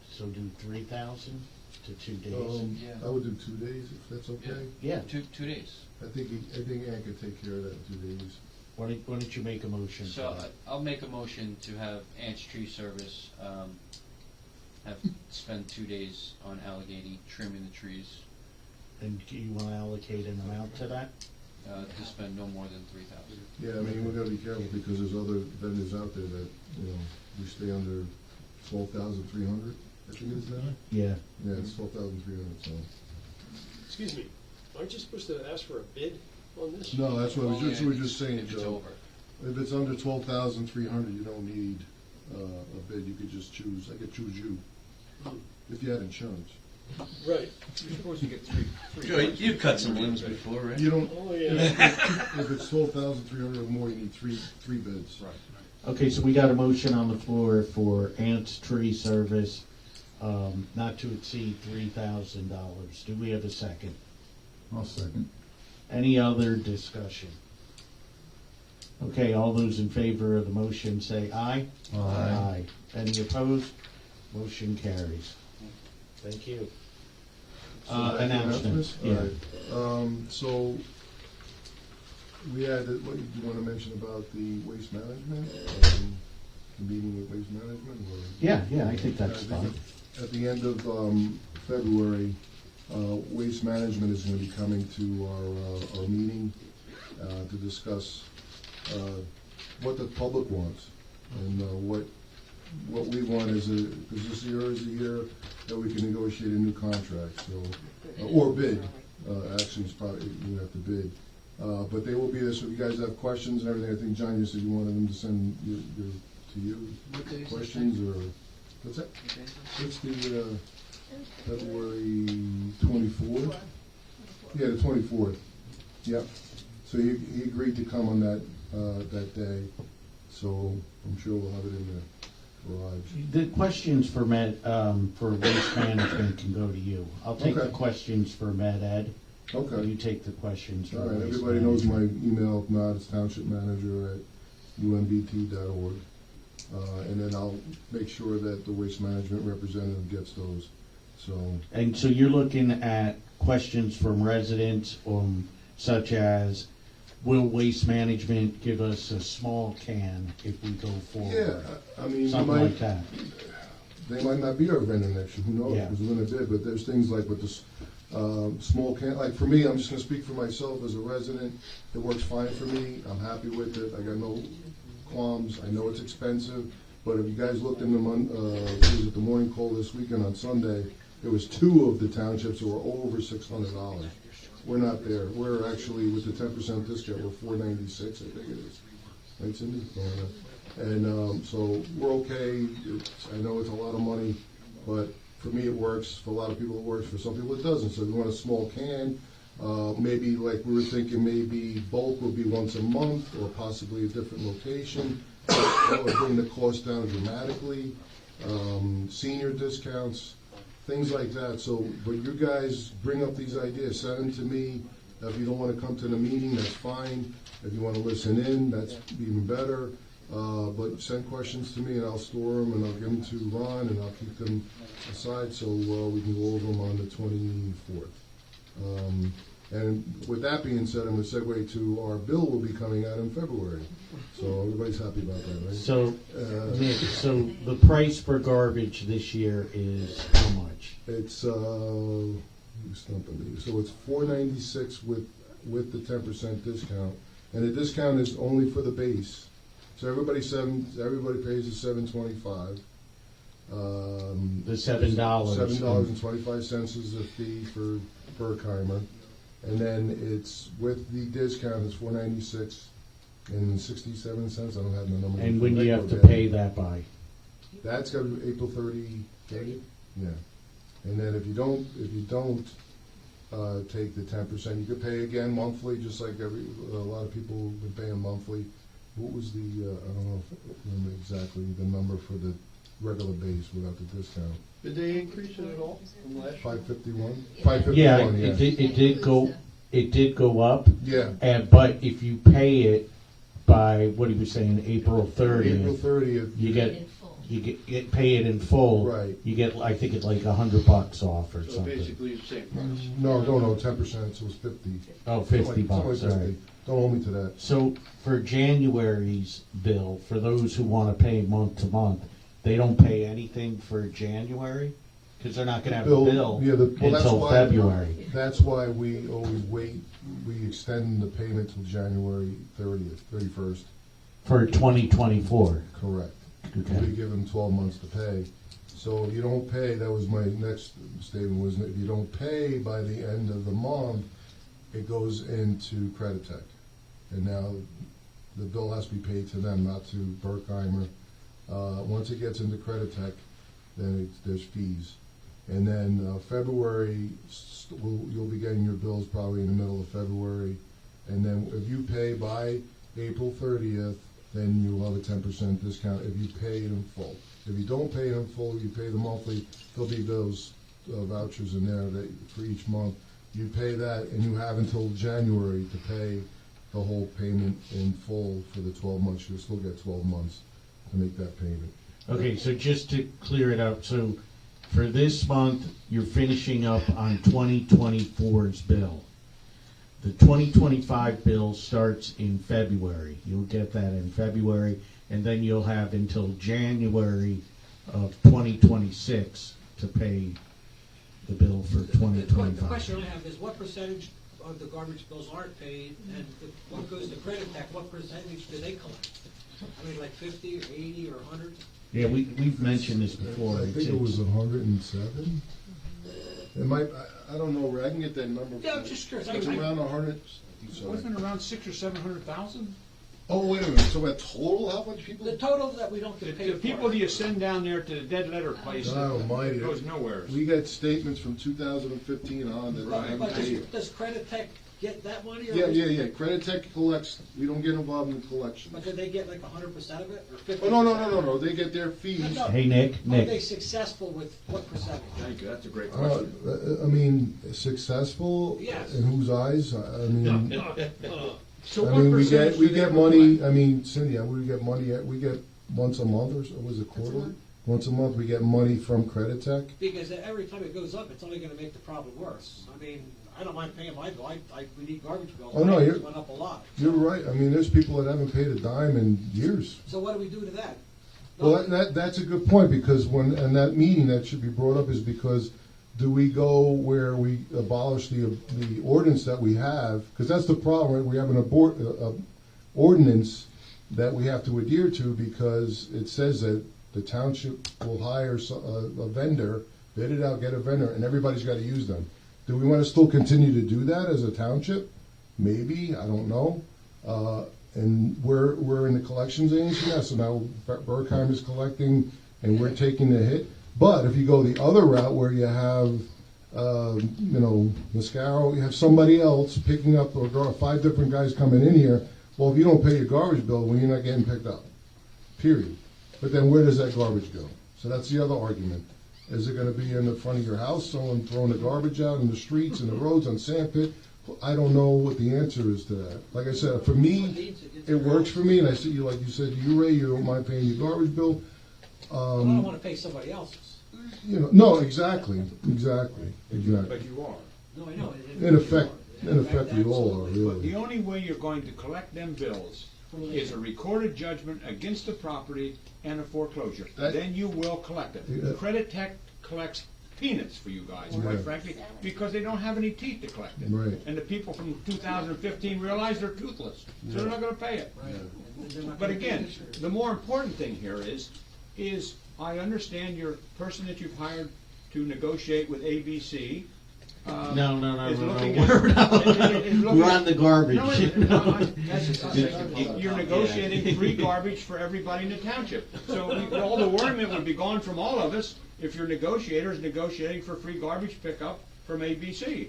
so do 3,000 to 2 days? Yeah. I would do 2 days, if that's okay. Yeah. 2 days. I think Ann could take care of that in 2 days. Why don't you make a motion? for So that? I'll make a motion to have Ant's Tree Service spend 2 days on Allegheny trimming the trees, Um, And do you want to allocate an amount to that? to spend no more than 3,000. Yeah, I mean, we gotta be careful because there's other vendors out there that, we stay under 12,300, I think it is now. Yeah. Yeah, it's 12,300, so. Excuse me, aren't you supposed to ask for a bid on this? No, that's what Only we're just saying, if it's Joe. over. If it's under 12,300, you don't need a bid, you could just choose, I could choose you, if you had insurance. Right, you're supposed to get three. Joe, you've cut some limbs before, right? You don't, Oh, yeah. if it's 12,300 or more, you need three bids. Okay, so we got a motion on the floor for Ant's Tree Service not to exceed $3,000. Do we have a second? I'll second. Any other discussion? Okay, all those in favor of the motion say aye. Aye. Any opposed? Motion carries. Thank you. Announcements, All yeah. right. So, we had, what do you want to mention about the waste management? The meeting with waste management? Or- Yeah, I think that's fine. At the end of February, Waste Management is going to be coming to our meeting to discuss what the public wants and what we want is because this year is a year that we can negotiate a new contract, so or bid. Actually, it's probably we have to bid. But they will be there, so if you guys have questions and everything, I think John, you said you wanted them to send to you questions or what's that? It's the February 24th. Yeah, the 24th. Yep. So he agreed to come on that day. So I'm sure we'll have it in the garage. The questions for for waste management can go to you. I'll take the questions for Med Ed. Okay. You take the questions for All right. waste Everybody knows my management. email. If not, it's townshipmanager@umbt.org. And then I'll make sure that the waste management representative gets those. So. And so you're looking at questions from residents, such as, will waste management give us a small can if we go forward? Yeah, I mean, Something like that. They might not be our vendor next year, who knows, Yeah. because we're gonna bid, but there's things like with this, small can, like for me, I'm just gonna speak for myself as a resident, it works fine for me, I'm happy with it, I got no qualms, I know it's expensive, but if you guys looked in the morning call this weekend on Sunday, there was 2 of the townships that were over $600. We're not there, we're actually, with the 10% discount, we're $496, I think it is, right, Cindy? And so we're okay. I know it's a lot of money, but for me it works. For a lot of people it works. For some people it doesn't. So if you want a small can, maybe like we were thinking, maybe bulk would be once a month or possibly a different location. That would bring the cost down dramatically. Senior discounts, things like that. So, but you guys bring up these ideas, send them to me. If you don't want to come to the meeting, that's fine. If you want to listen in, that's even better. But send questions to me and I'll store them and I'll give them to Ron and I'll keep them aside so we can go over them on the 24th. And with that being said, I'm going to segue to our bill will be coming out in February. So everybody's happy about that, right? So, Nick, so the price for garbage this year is how much? It's you're stumping me. So it's $496 with the 10% discount, and the discount is only for the base. So everybody pays the $7.25. The $7. $7.25 is the fee for Berkheimer, and then it's with the discount it's $496 and 67 cents. I don't have the number. And when do you have to pay that by? That's got to be April 30th. Yeah. And then if you don't take the 10%, you could pay again monthly, just like a lot of people have been paying monthly. What was the, I don't know if I remember exactly the number for the regular base without the discount. Did they increase it at all from last year? 551? Yeah, 551, yeah. it did go up. Yeah. But if you pay it by, what he was saying, April 30th. April 30th. You get pay it in full. Right. You get, I think it's like $100 off or So something. basically it's the same price. No, 10%, so it's 50. Oh, $50, Something like all 50. right. Don't hold me to that. So for January's bill, for those who want to pay month to month, they don't pay anything for January? Because they're not going to have a bill until February. That's why we always wait, we extend the payment till January 31st. For 2024? Correct. Okay. We give them 12 months to pay. So if you don't pay, that was my next statement, was if you don't pay by the end of the month, it goes into Credit Tech. And now the bill has to be paid to them, not to Berkheimer. Once it gets into Credit Tech, then there's fees. And then February, you'll be getting your bills probably in the middle of February. And then if you pay by April 30th, then you'll have a 10% discount if you pay it in full. If you don't pay in full, you pay the monthly, there'll be those vouchers in there that, for each month. You pay that, and you have until January to pay the whole payment in full for the 12 months. You'll still get 12 months to make that payment. Okay, so just to clear it up, so for this month, you're finishing up on 2024's bill. The 2025 bill starts in February. You'll get that in February, and then you'll have until January of 2026 to pay the bill for The 2025. question I have is, what percentage of the garbage bills aren't paid, and what goes to Credit Tech, what percentage do they collect? I mean, like 50 or 80 or 100? Yeah, we've mentioned this before. I think it was 107. It might, I don't know, Ray, I can get that number. Yeah, I'm just curious. It's around 100. Wasn't it around 600,000 or 700,000? Oh, wait a minute, so at total, how much people? The total that we don't The get paid for. people that you send down there to the dead letter place, God almighty. it goes nowhere. We got statements from 2015 on that they Right. haven't But paid. does Credit Tech get that money? Or Yeah. Credit Tech collects, we don't get involved in collections. But do they get like 100% of it, or 50%? Oh, no, they get their fees. No. Hey, Nick. Are they successful with what percentage? Thank you, that's a great Uh, question. I mean, successful? Yes. In whose eyes? I mean, So I what mean, percentage we do they get money, collect? I mean, Cindy, we get money, we get once a month or so, was it quarterly? Once a month, we get money from Credit Tech. Because every time it goes up, it's only gonna make the problem worse. I mean, I don't mind paying my bill, we need garbage bills. Oh, no, Mine you're- went up a lot. You're right, I mean, there's people that haven't paid a dime in years. So what do we do to that? Well, that's a good point, because when, in that meeting, that should be brought up, is because do we go where we abolish the ordinance that we have? Because that's the problem, right? We have an ordinance that we have to adhere to, because it says that the township will hire a vendor, bid it out, get a vendor, and everybody's got to use them. Do we want to still continue to do that as a township? Maybe, I don't know. And we're in the collections agency now, so now Berkheim is collecting, and we're taking the hit. But if you go the other route where you have, Mascaro, you have somebody else picking up, or 5 different guys coming in here, well, if you don't pay your garbage bill, well, you're not getting picked up, period. But then where does that garbage go? So that's the other argument. Is it gonna be in the front of your house, someone throwing the garbage out in the streets and the roads on Sandpit? I don't know what the answer is to that. Like I said, for me, it works for me, and I see you, like you said, you, Ray, you don't mind paying your garbage bill. I don't wanna pay somebody else's. No, exactly. But you are. No, I know. In effect, we all are, But the really. only way you're going to collect them bills is a recorded judgment against the property and a foreclosure. That- Then you will collect it. Yeah. Credit Tech collects peanuts for you guys, Yeah. quite frankly, because they don't have any teeth to collect it. Right. And the people from 2015 realize they're toothless, so they're not gonna pay it. But again, the more important thing here is I understand your person that you've hired to negotiate with ABC. No. is looking We're at- not- is looking we're at- on the garbage. No, you're negotiating free garbage for everybody in the township. So all the worryment would be gone from all of us if your negotiator is negotiating for free garbage pickup from ABC.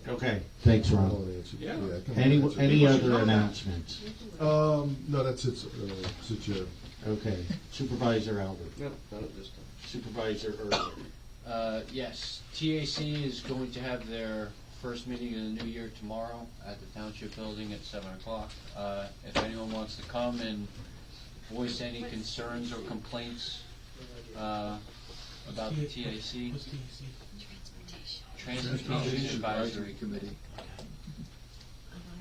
Okay, thanks, Ron. Yeah. Any other announcements? No, that's it, Chair. Okay, Supervisor Albert. No, not at this time. Supervisor Erler. Yes, TAC is going to have their first meeting in the new year tomorrow at the Township Building at 7 o'clock. If anyone wants to come and voice any concerns or complaints about the TAC, What's TAC? Transportation Advisory Committee.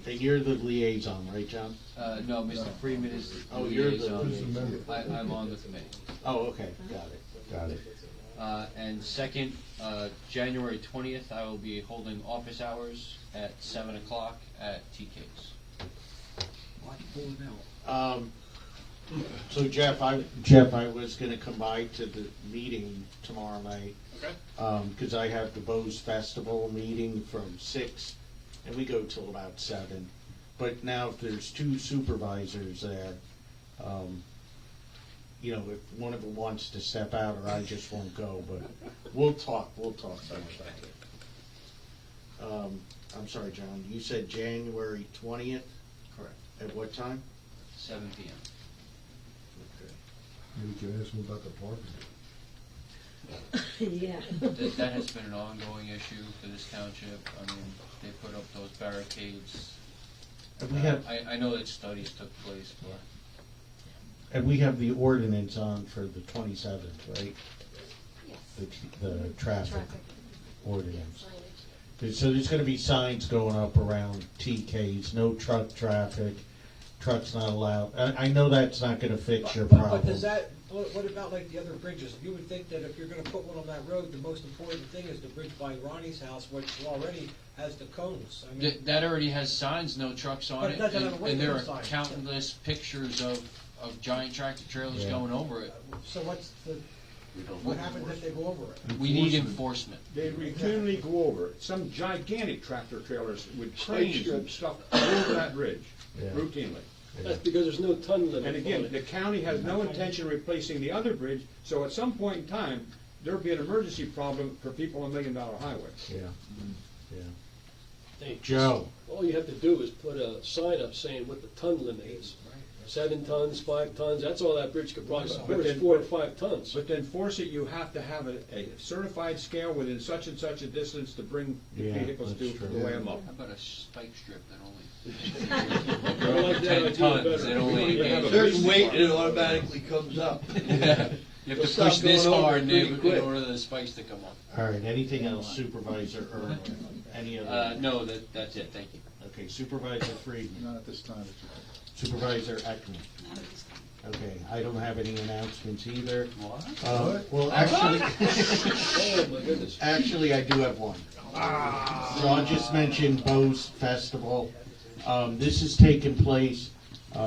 And you're the liaison, right, John? No, Mr. Freeman is the Oh, you're the liaison. liaison. I'm on the committee. Oh, okay, got it. And second, January 20th, I will be holding office hours at 7 o'clock at TK's. So Jeff, I was gonna come by to the meeting tomorrow night. Okay. Cause I have the BOS Festival meeting from 6, and we go till about 7. But now if there's 2 supervisors there, if one of them wants to step out, or I just won't go, but we'll talk some about it. I'm sorry, John, you said January 20th? Correct. At what time? 7 p.m. Maybe we can ask them about the parking. Yeah. That has been an ongoing issue for this township. I mean, they put up those barricades. And we have, I know that studies took place, but and we have the ordinance on for the 27th, right? Yes. The traffic ordinance. So there's gonna be signs going up around TKs, no truck traffic, trucks not allowed. I know that's not gonna fix your But problem. does that, what about like the other bridges? You would think that if you're gonna put one on that road, the most important thing is the bridge by Ronnie's house, which already has the cones. I mean, that already has signs, no trucks But on it it, doesn't have a weight and there limit are sign. countless pictures of giant tractor trailers Yeah. going over it. so what's the, what happens if they go over it? We need enforcement. They routinely go over it. Some gigantic tractor trailers with cranes and stuff go over that bridge, Yeah. routinely. That's because there's no ton limit. And on again, it. the county has no intention of replacing the other bridge, so at some point in time, there'll be an emergency problem for people on $1 Million Highway. Yeah, yeah. Thanks. Joe, All you have to do is put a sign up saying what the ton limit is. 7 tons, 5 tons, that's all that bridge could probably support, is 4 or 5 tons. But to enforce it, you have to have a certified scale within such and such a distance to bring the Yeah, vehicles that's to true. weigh them up. How about a spike strip that only I like that 10 idea tons? better. It only We don't even have a Certain weight, it automatically comes up. You have It'll to stop push this going over hard pretty in quick. order for the spikes to come up. all right, anything else, Supervisor Irwin? Any other? No, that's it, thank you. Okay, Supervisor Friedman, Not at this time, Mr. Chairman. Supervisor Ekman. Okay, I don't have any announcements either. What? Well, actually, Oh, my goodness. actually, I do have one. So I'll just mention BOS Festival. This is taking place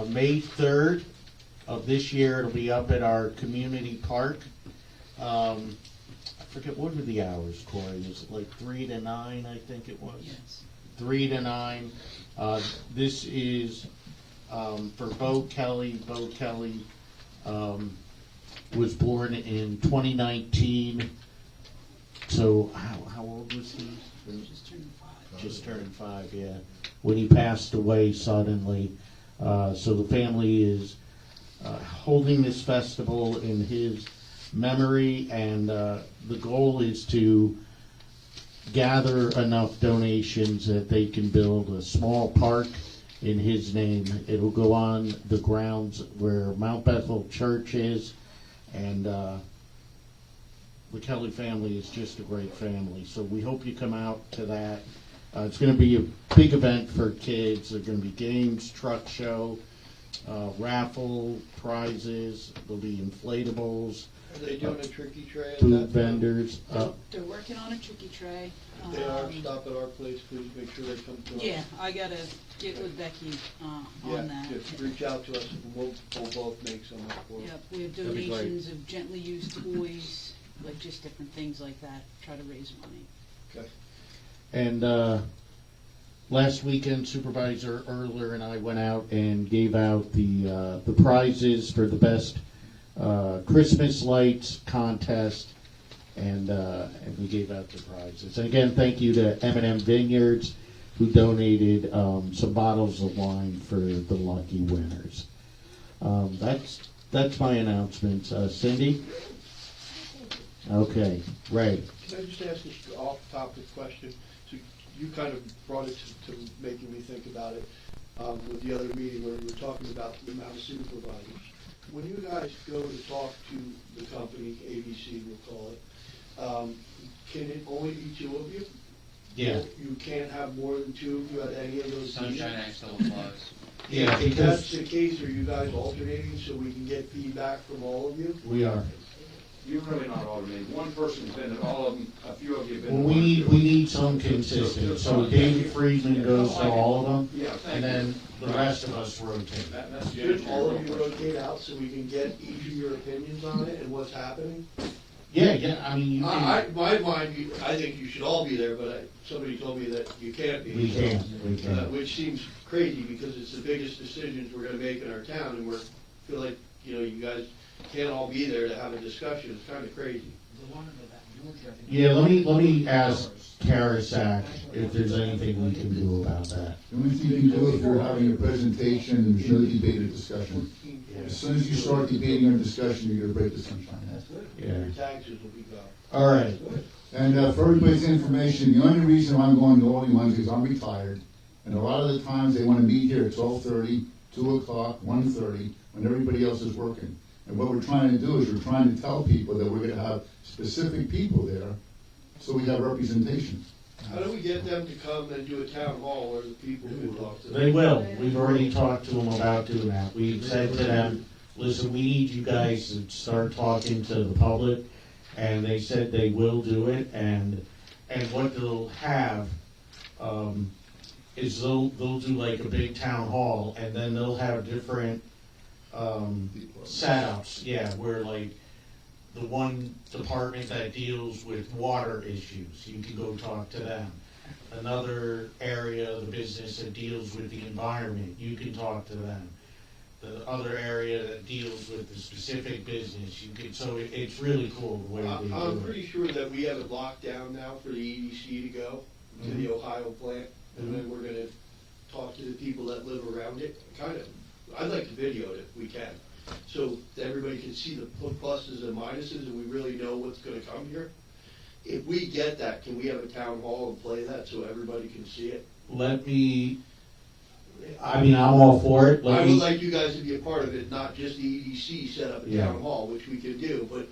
May 3rd of this year. It'll be up at our community park. I forget, what were the hours, Corey? Was it like 3 to 9, I think it was? Yes. 3 to 9. This is for Bo Kelly. Bo Kelly was born in 2019. So how old was he? Just turned 5. Just turned 5, yeah. When he passed away suddenly. So the family is holding this festival in his memory, and the goal is to gather enough donations that they can build a small park in his name. It'll go on the grounds where Mount Bethel Church is, and the Kelly family is just a great family. So we hope you come out to that. It's going to be a big event for kids. There's going to be games, truck show, raffle, prizes. There'll be inflatables, Are they doing a tricky tray at food that time? vendors. They're working on a tricky tray. If they are, stop at our place, please make sure they come to us. Yeah, I gotta get with Becky on that. Yeah, just reach out to us and we'll both make some up for you. Yep, we have That'd be great. donations of gently used toys, like just different things like that, try to raise money. Okay. And last weekend, Supervisor Erler and I went out and gave out the prizes for the best Christmas lights contest, and we gave out the prizes. And again, thank you to M&M Vineyards, who donated some bottles of wine for the lucky winners. That's my announcements. Cindy? Okay, Ray. Can I just ask this off-topic question? So you kind of brought it to making me think about it with the other meeting where we were talking about the amount of supervisors. When you guys go to talk to the company, ABC we'll call it, can it only be 2 of you? Yeah. You can't have more than 2 of you at any of those meetings? Sunshine Act still applies. Yeah, If that's because the case, are you guys alternating so we can get feedback from all of you? we are. You're really not automated. One person's been at all of them, a few of you have Well, been. we need some consistency. So David Friedman goes to all of them, Yeah, thank and you. then the rest of us rotate. That's the Should answer to all your of you question. rotate out so we can get each of your opinions on it and what's happening? Yeah, I mean, you can, My mind, I think you should all be there, but somebody told me that you can't be. we can. Which seems crazy because it's the biggest decisions we're gonna make in our town and feel like, you guys can't all be there to have a discussion. It's kinda crazy. Yeah, let me ask Karasak if there's anything we can do about that. The only thing you can do if you're having a presentation, there's no debate or discussion. As soon as you start debating or discussion, you're gonna break the sunshine act. Yeah. Your taxes will be gone. All right. And for everybody's information, the only reason why I'm going to all the ones is I'm retired. And a lot of the times they want to meet here at 12:30, 2 o'clock, 1:30, when everybody else is working. And what we're trying to do is we're trying to tell people that we're going to have specific people there so we have representation. How do we get them to come and do a town hall where the people can talk to them? They will. We've already talked to them about doing that. We've said to them, listen, we need you guys to start talking to the public. And they said they will do it. And what they'll have is they'll do like a big town hall, and then they'll have different setups. Yeah, where like the one department that deals with water issues, you can go talk to them. Another area of the business that deals with the environment, you can talk to them. The other area that deals with the specific business, you can, so it's really cool the way they do I'm it. pretty sure that we have it locked down now for the EDC to go to the Ohio plant, and then we're gonna talk to the people that live around it. I'd like to video it if we can, so that everybody can see the pluses and minuses, and we really know what's gonna come here. If we get that, can we have a town hall and play that so everybody can see it? I'm all for it. I would like you guys to be a part of it, not just the EDC set up a Yeah. town hall, which we can do, but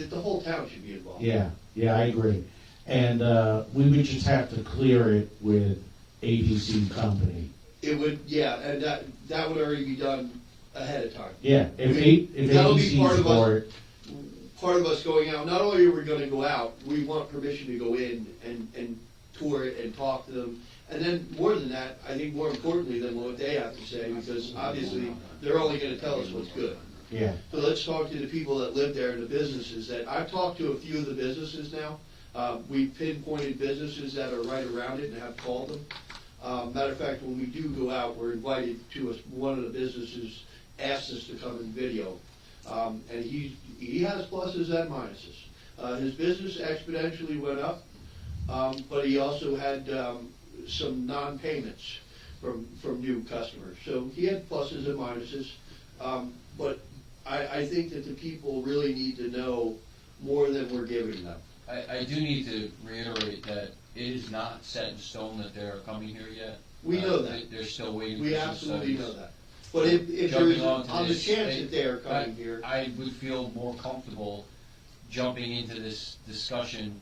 the whole town should be involved. Yeah, I agree. And we would just have to clear it with ABC Company. It would, yeah, and that would already be done ahead of time. Yeah, if That'll be part ABC's of for it. Part of us going out, not only are we gonna go out, we want permission to go in and tour it and talk to them. And then more than that, I think more importantly than what they have to say, because obviously they're only gonna tell us what's good. Yeah. So let's talk to the people that live there and the businesses that, I've talked to a few of the businesses now. We've pinpointed businesses that are right around it and have called them. Matter of fact, when we do go out, we're invited to one of the businesses asked us to come and video. And he has pluses and minuses. His business exponentially went up, but he also had some non-payments from new customers. So he had pluses and minuses. But I think that the people really need to know more than we're giving them. I do need to reiterate that it is not set in stone that they're coming here yet. We know that. They're still waiting We for some absolutely studies. know that. But if Jumping there's onto on the this, chance that they are coming I- here, I would feel more comfortable jumping into this discussion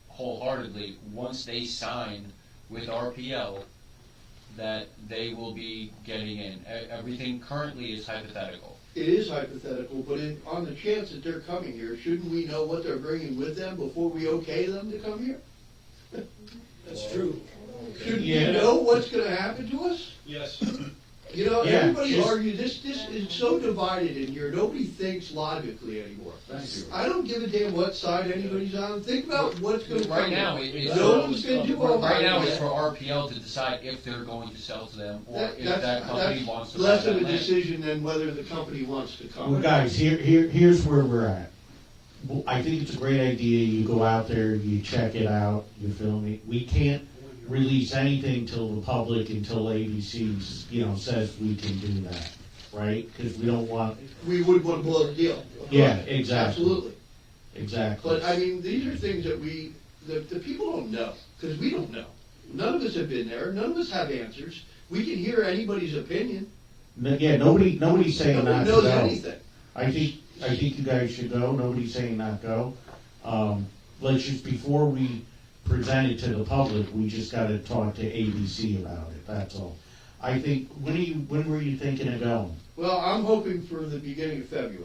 wholeheartedly once they sign with RPL that they will be getting in. Everything currently is hypothetical. it is hypothetical, but on the chance that they're coming here, shouldn't we know what they're bringing with them before we okay them to come here? That's true. Shouldn't Yeah. we know what's gonna happen to us? Yes. You know, Yeah, everybody just- argues, this is so divided in here, nobody thinks logically anymore. Thank you. I don't give a damn what side anybody's on, think about what's gonna come. Right now, here. it's No one's been to Ohio right now it's yet. for RPL to decide if they're going to sell to them or if That's that company wants to buy less of that a land. decision than whether the company wants to come. Well, guys, here's where we're at. Well, I think it's a great idea. You go out there, you check it out, you feel me? We can't release anything till the public until ABC, says we can do that, right? Because we don't want. We would want to blow the deal. Yeah, exactly. Absolutely. Exactly. But I mean, these are things that the people don't know, because we don't know. None of us have been there, none of us have answers. We can hear anybody's opinion. Yeah, nobody's saying Nobody not to knows go. anything. I think you guys should go. Nobody's saying not go. Let's just, before we present it to the public, we just got to talk to ABC about it. That's all. I think. When were you thinking of going? Well, I'm hoping for the beginning of February.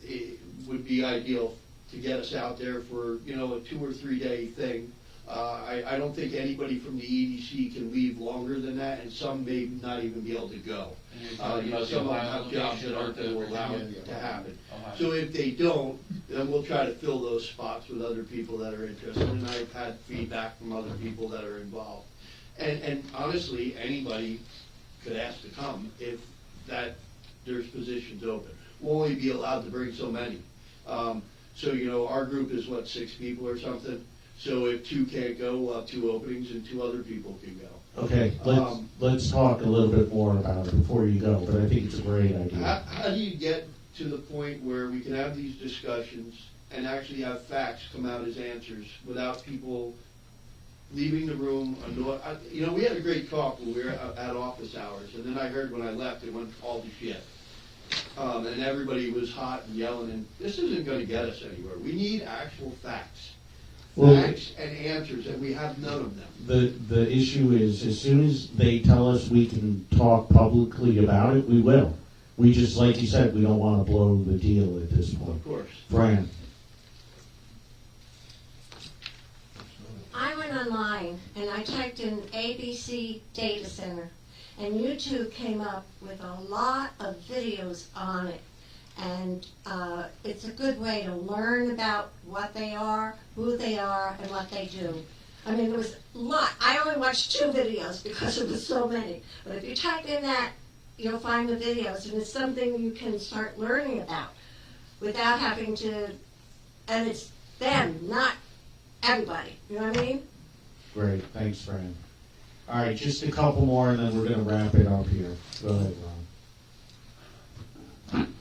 It would be ideal to get us out there for, a 2 or 3 day thing. I don't think anybody from the EDC can leave longer than that, and some may not even be able to go. And you're talking about the Some of them Ohio have jobs location that or aren't the going to allow Virginia? it to happen. Ohio. So if they don't, then we'll try to fill those spots with other people that are interested, and I've had feedback from other people that are involved. And honestly, anybody could ask to come if there's positions open. We'll only be allowed to bring so many. So, you know, our group is what, 6 people or something? So if 2 can't go, we'll have 2 openings and 2 other people can go. Okay, let's talk a little bit more about it before you go, but I think it's a great idea. How do you get to the point where we can have these discussions and actually have facts come out as answers without people leaving the room? You know, we had a great talk when we were at office hours, and then I heard when I left it went all to shit. And everybody was hot and yelling, and this isn't going to get us anywhere. We need actual facts. Facts and answers, and we have none of them. The issue is, as soon as they tell us we can talk publicly about it, we will. We just, like you said, we don't want to blow the deal at this point. Of course. Fran. I went online and I typed in ABC Data Center, and YouTube came up with a lot of videos on it. And it's a good way to learn about what they are, who they are, and what they do. I mean, there was a lot. I only watched 2 videos because there was so many. But if you type in that, you'll find the videos, and it's something you can start learning about without having to, and it's them, not everybody. You know what I mean? Great, thanks, Fran. All right, just a couple more, and then we're going to wrap it up here. Go ahead, Ron.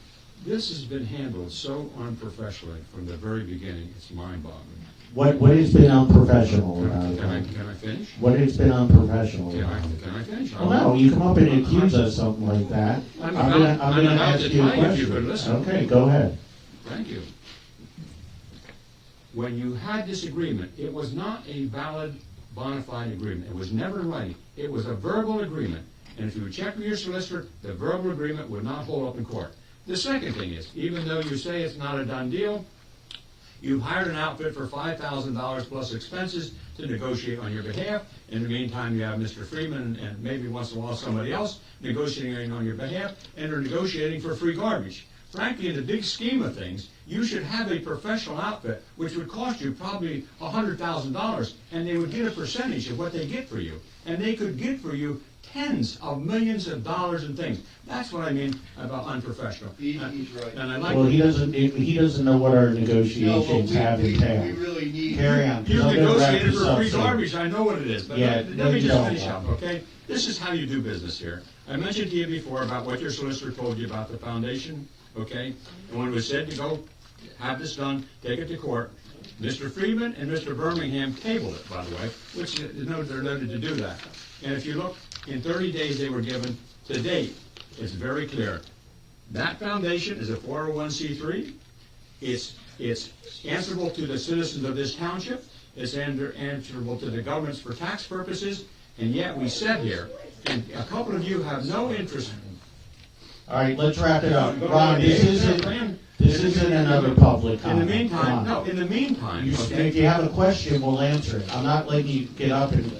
This has been handled so unprofessionally from the very beginning, it's mind-boggling. What has been unprofessional about it? Can I finish? What has been unprofessional Can about it? I finish? Well, no, you come up and accuse us of something like that. I'm going to ask you a if you could question. listen. Okay, go ahead. Thank you. When you had this agreement, it was not a valid, bona fide agreement. It was never right. It was a verbal agreement. And if you would check with your solicitor, the verbal agreement would not hold up in court. The second thing is, even though you say it's not a done deal, you've hired an outfit for $5,000 plus expenses to negotiate on your behalf. In the meantime, you have Mr. Freeman and maybe once in a while somebody else negotiating on your behalf, and are negotiating for free garbage. Frankly, in the big scheme of things, you should have a professional outfit, which would cost you probably $100,000, and they would get a percentage of what they get for you. And they could get for you tens of millions of dollars and things. That's what I mean about unprofessional. He's right. And I like. Well, he doesn't know what our negotiations have entailed. We really need. Carry on. 'cause You I'm gonna wrap negotiated this for up free soon. garbage, I know what it is, but Yeah, let no, me you just don't, finish up, Bob. okay? This is how you do business here. I mentioned to you before about what your solicitor told you about the foundation, okay? And when it was said to go have this done, take it to court, Mr. Friedman and Mr. Birmingham tabled it, by the way, which they're noted to do that. And if you look, in 30 days they were given, to date, it's very clear. That foundation is a 401c3. It's answerable to the citizens of this township. It's answerable to the governments for tax purposes. And yet we said here, and a couple of you have no interest. All right, let's wrap it up. Ron, this isn't another public In comment. the meantime, Come on. no, in the meantime, okay? If you have a question, we'll answer it. I'm not letting you get up and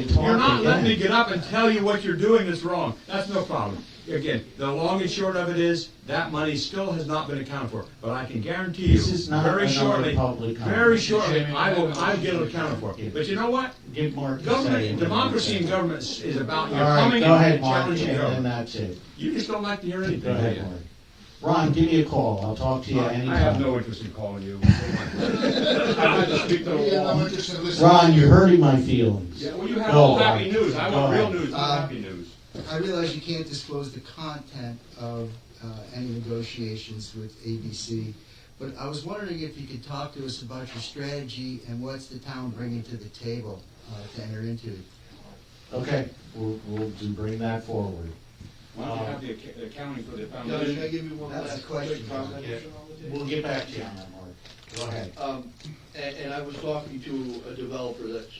talk You're not letting me again. get up and tell you what you're doing is wrong. That's no problem. Again, the long and short of it is, that money still has not been accounted for. But I can guarantee you, This is not very another shortly, public comment. very shortly, I'll get it accounted for. But you know what? Give Mark a Government, second. democracy and government is about your All right, coming go in ahead, and Mark, challenging and then government. that's it. You just don't like to hear anything, Go do ahead, you? Mark. Ron, give me a call. I'll talk to you anytime. I have no interest in calling you. I like to speak to the wall. Ron, you're hurting my feelings. Yeah, well, you have Go, all Ron. happy news. I Go want real ahead. news, not happy news. I realize you can't disclose the content of any negotiations with ABC, but I was wondering if you could talk to us about your strategy and what's the town bringing to the table to enter into. Okay, we'll bring that forward. Why don't you have the accounting for the Can foundation? I give you one That's last the question. quick comment? We'll get back to you on that, Mark. Go ahead. And I was talking to a developer that's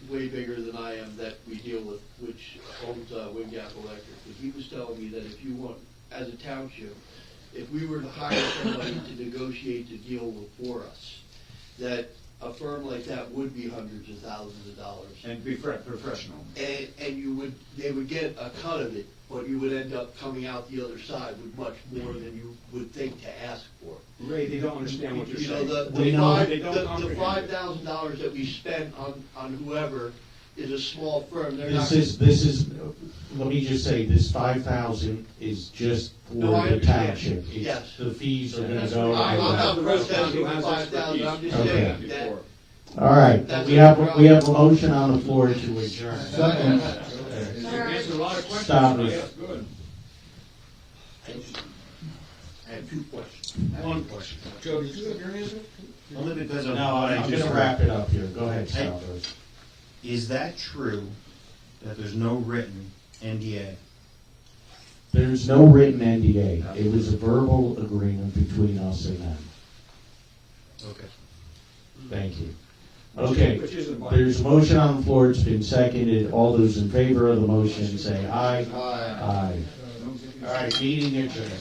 way bigger than I am that we deal with, which owns Wind Gap Electric. And he was telling me that if you want, as a township, if we were to hire somebody to negotiate the deal for us, that a firm like that would be hundreds of thousands of dollars. And be professional. And they would get a cut of it, but you would end up coming out the other side with much more than you would think to ask for. Ray, they don't understand what you're You know, saying. the We know. They don't the comprehend it. $5,000 that we spent on whoever is a small firm, they're not. This is, let me just say, this 5,000 is just for No, I the understand. township. It's- Yes. The fees are gonna go. I'm not Okay. protesting the 5,000, I'm just saying that. All right, we have a motion on the floor to adjourn. Answer a lot of questions. Stop it. Yeah, good. I have two questions. One question. Joe, did you have your hand up? Only because of No, what I I'm just gonna heard. wrap it up here. Go ahead, Salvador. Is that true, that there's no written NDA? There's no written NDA. It was a verbal agreement between us and them. Okay. Thank you. Okay, Which isn't binding. there's a motion on the floor. It's been seconded. All those in favor of the motion say aye. Aye. All right, meeting adjourned.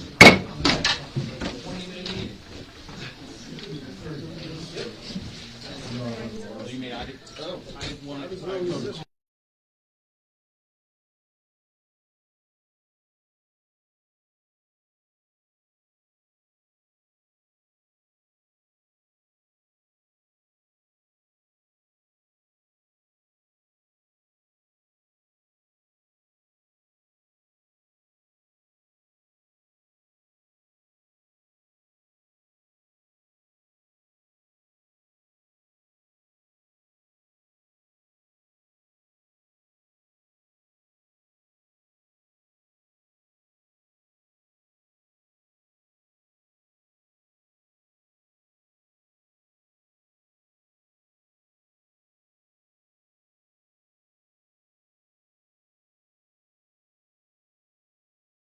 You mean, I didn't want to.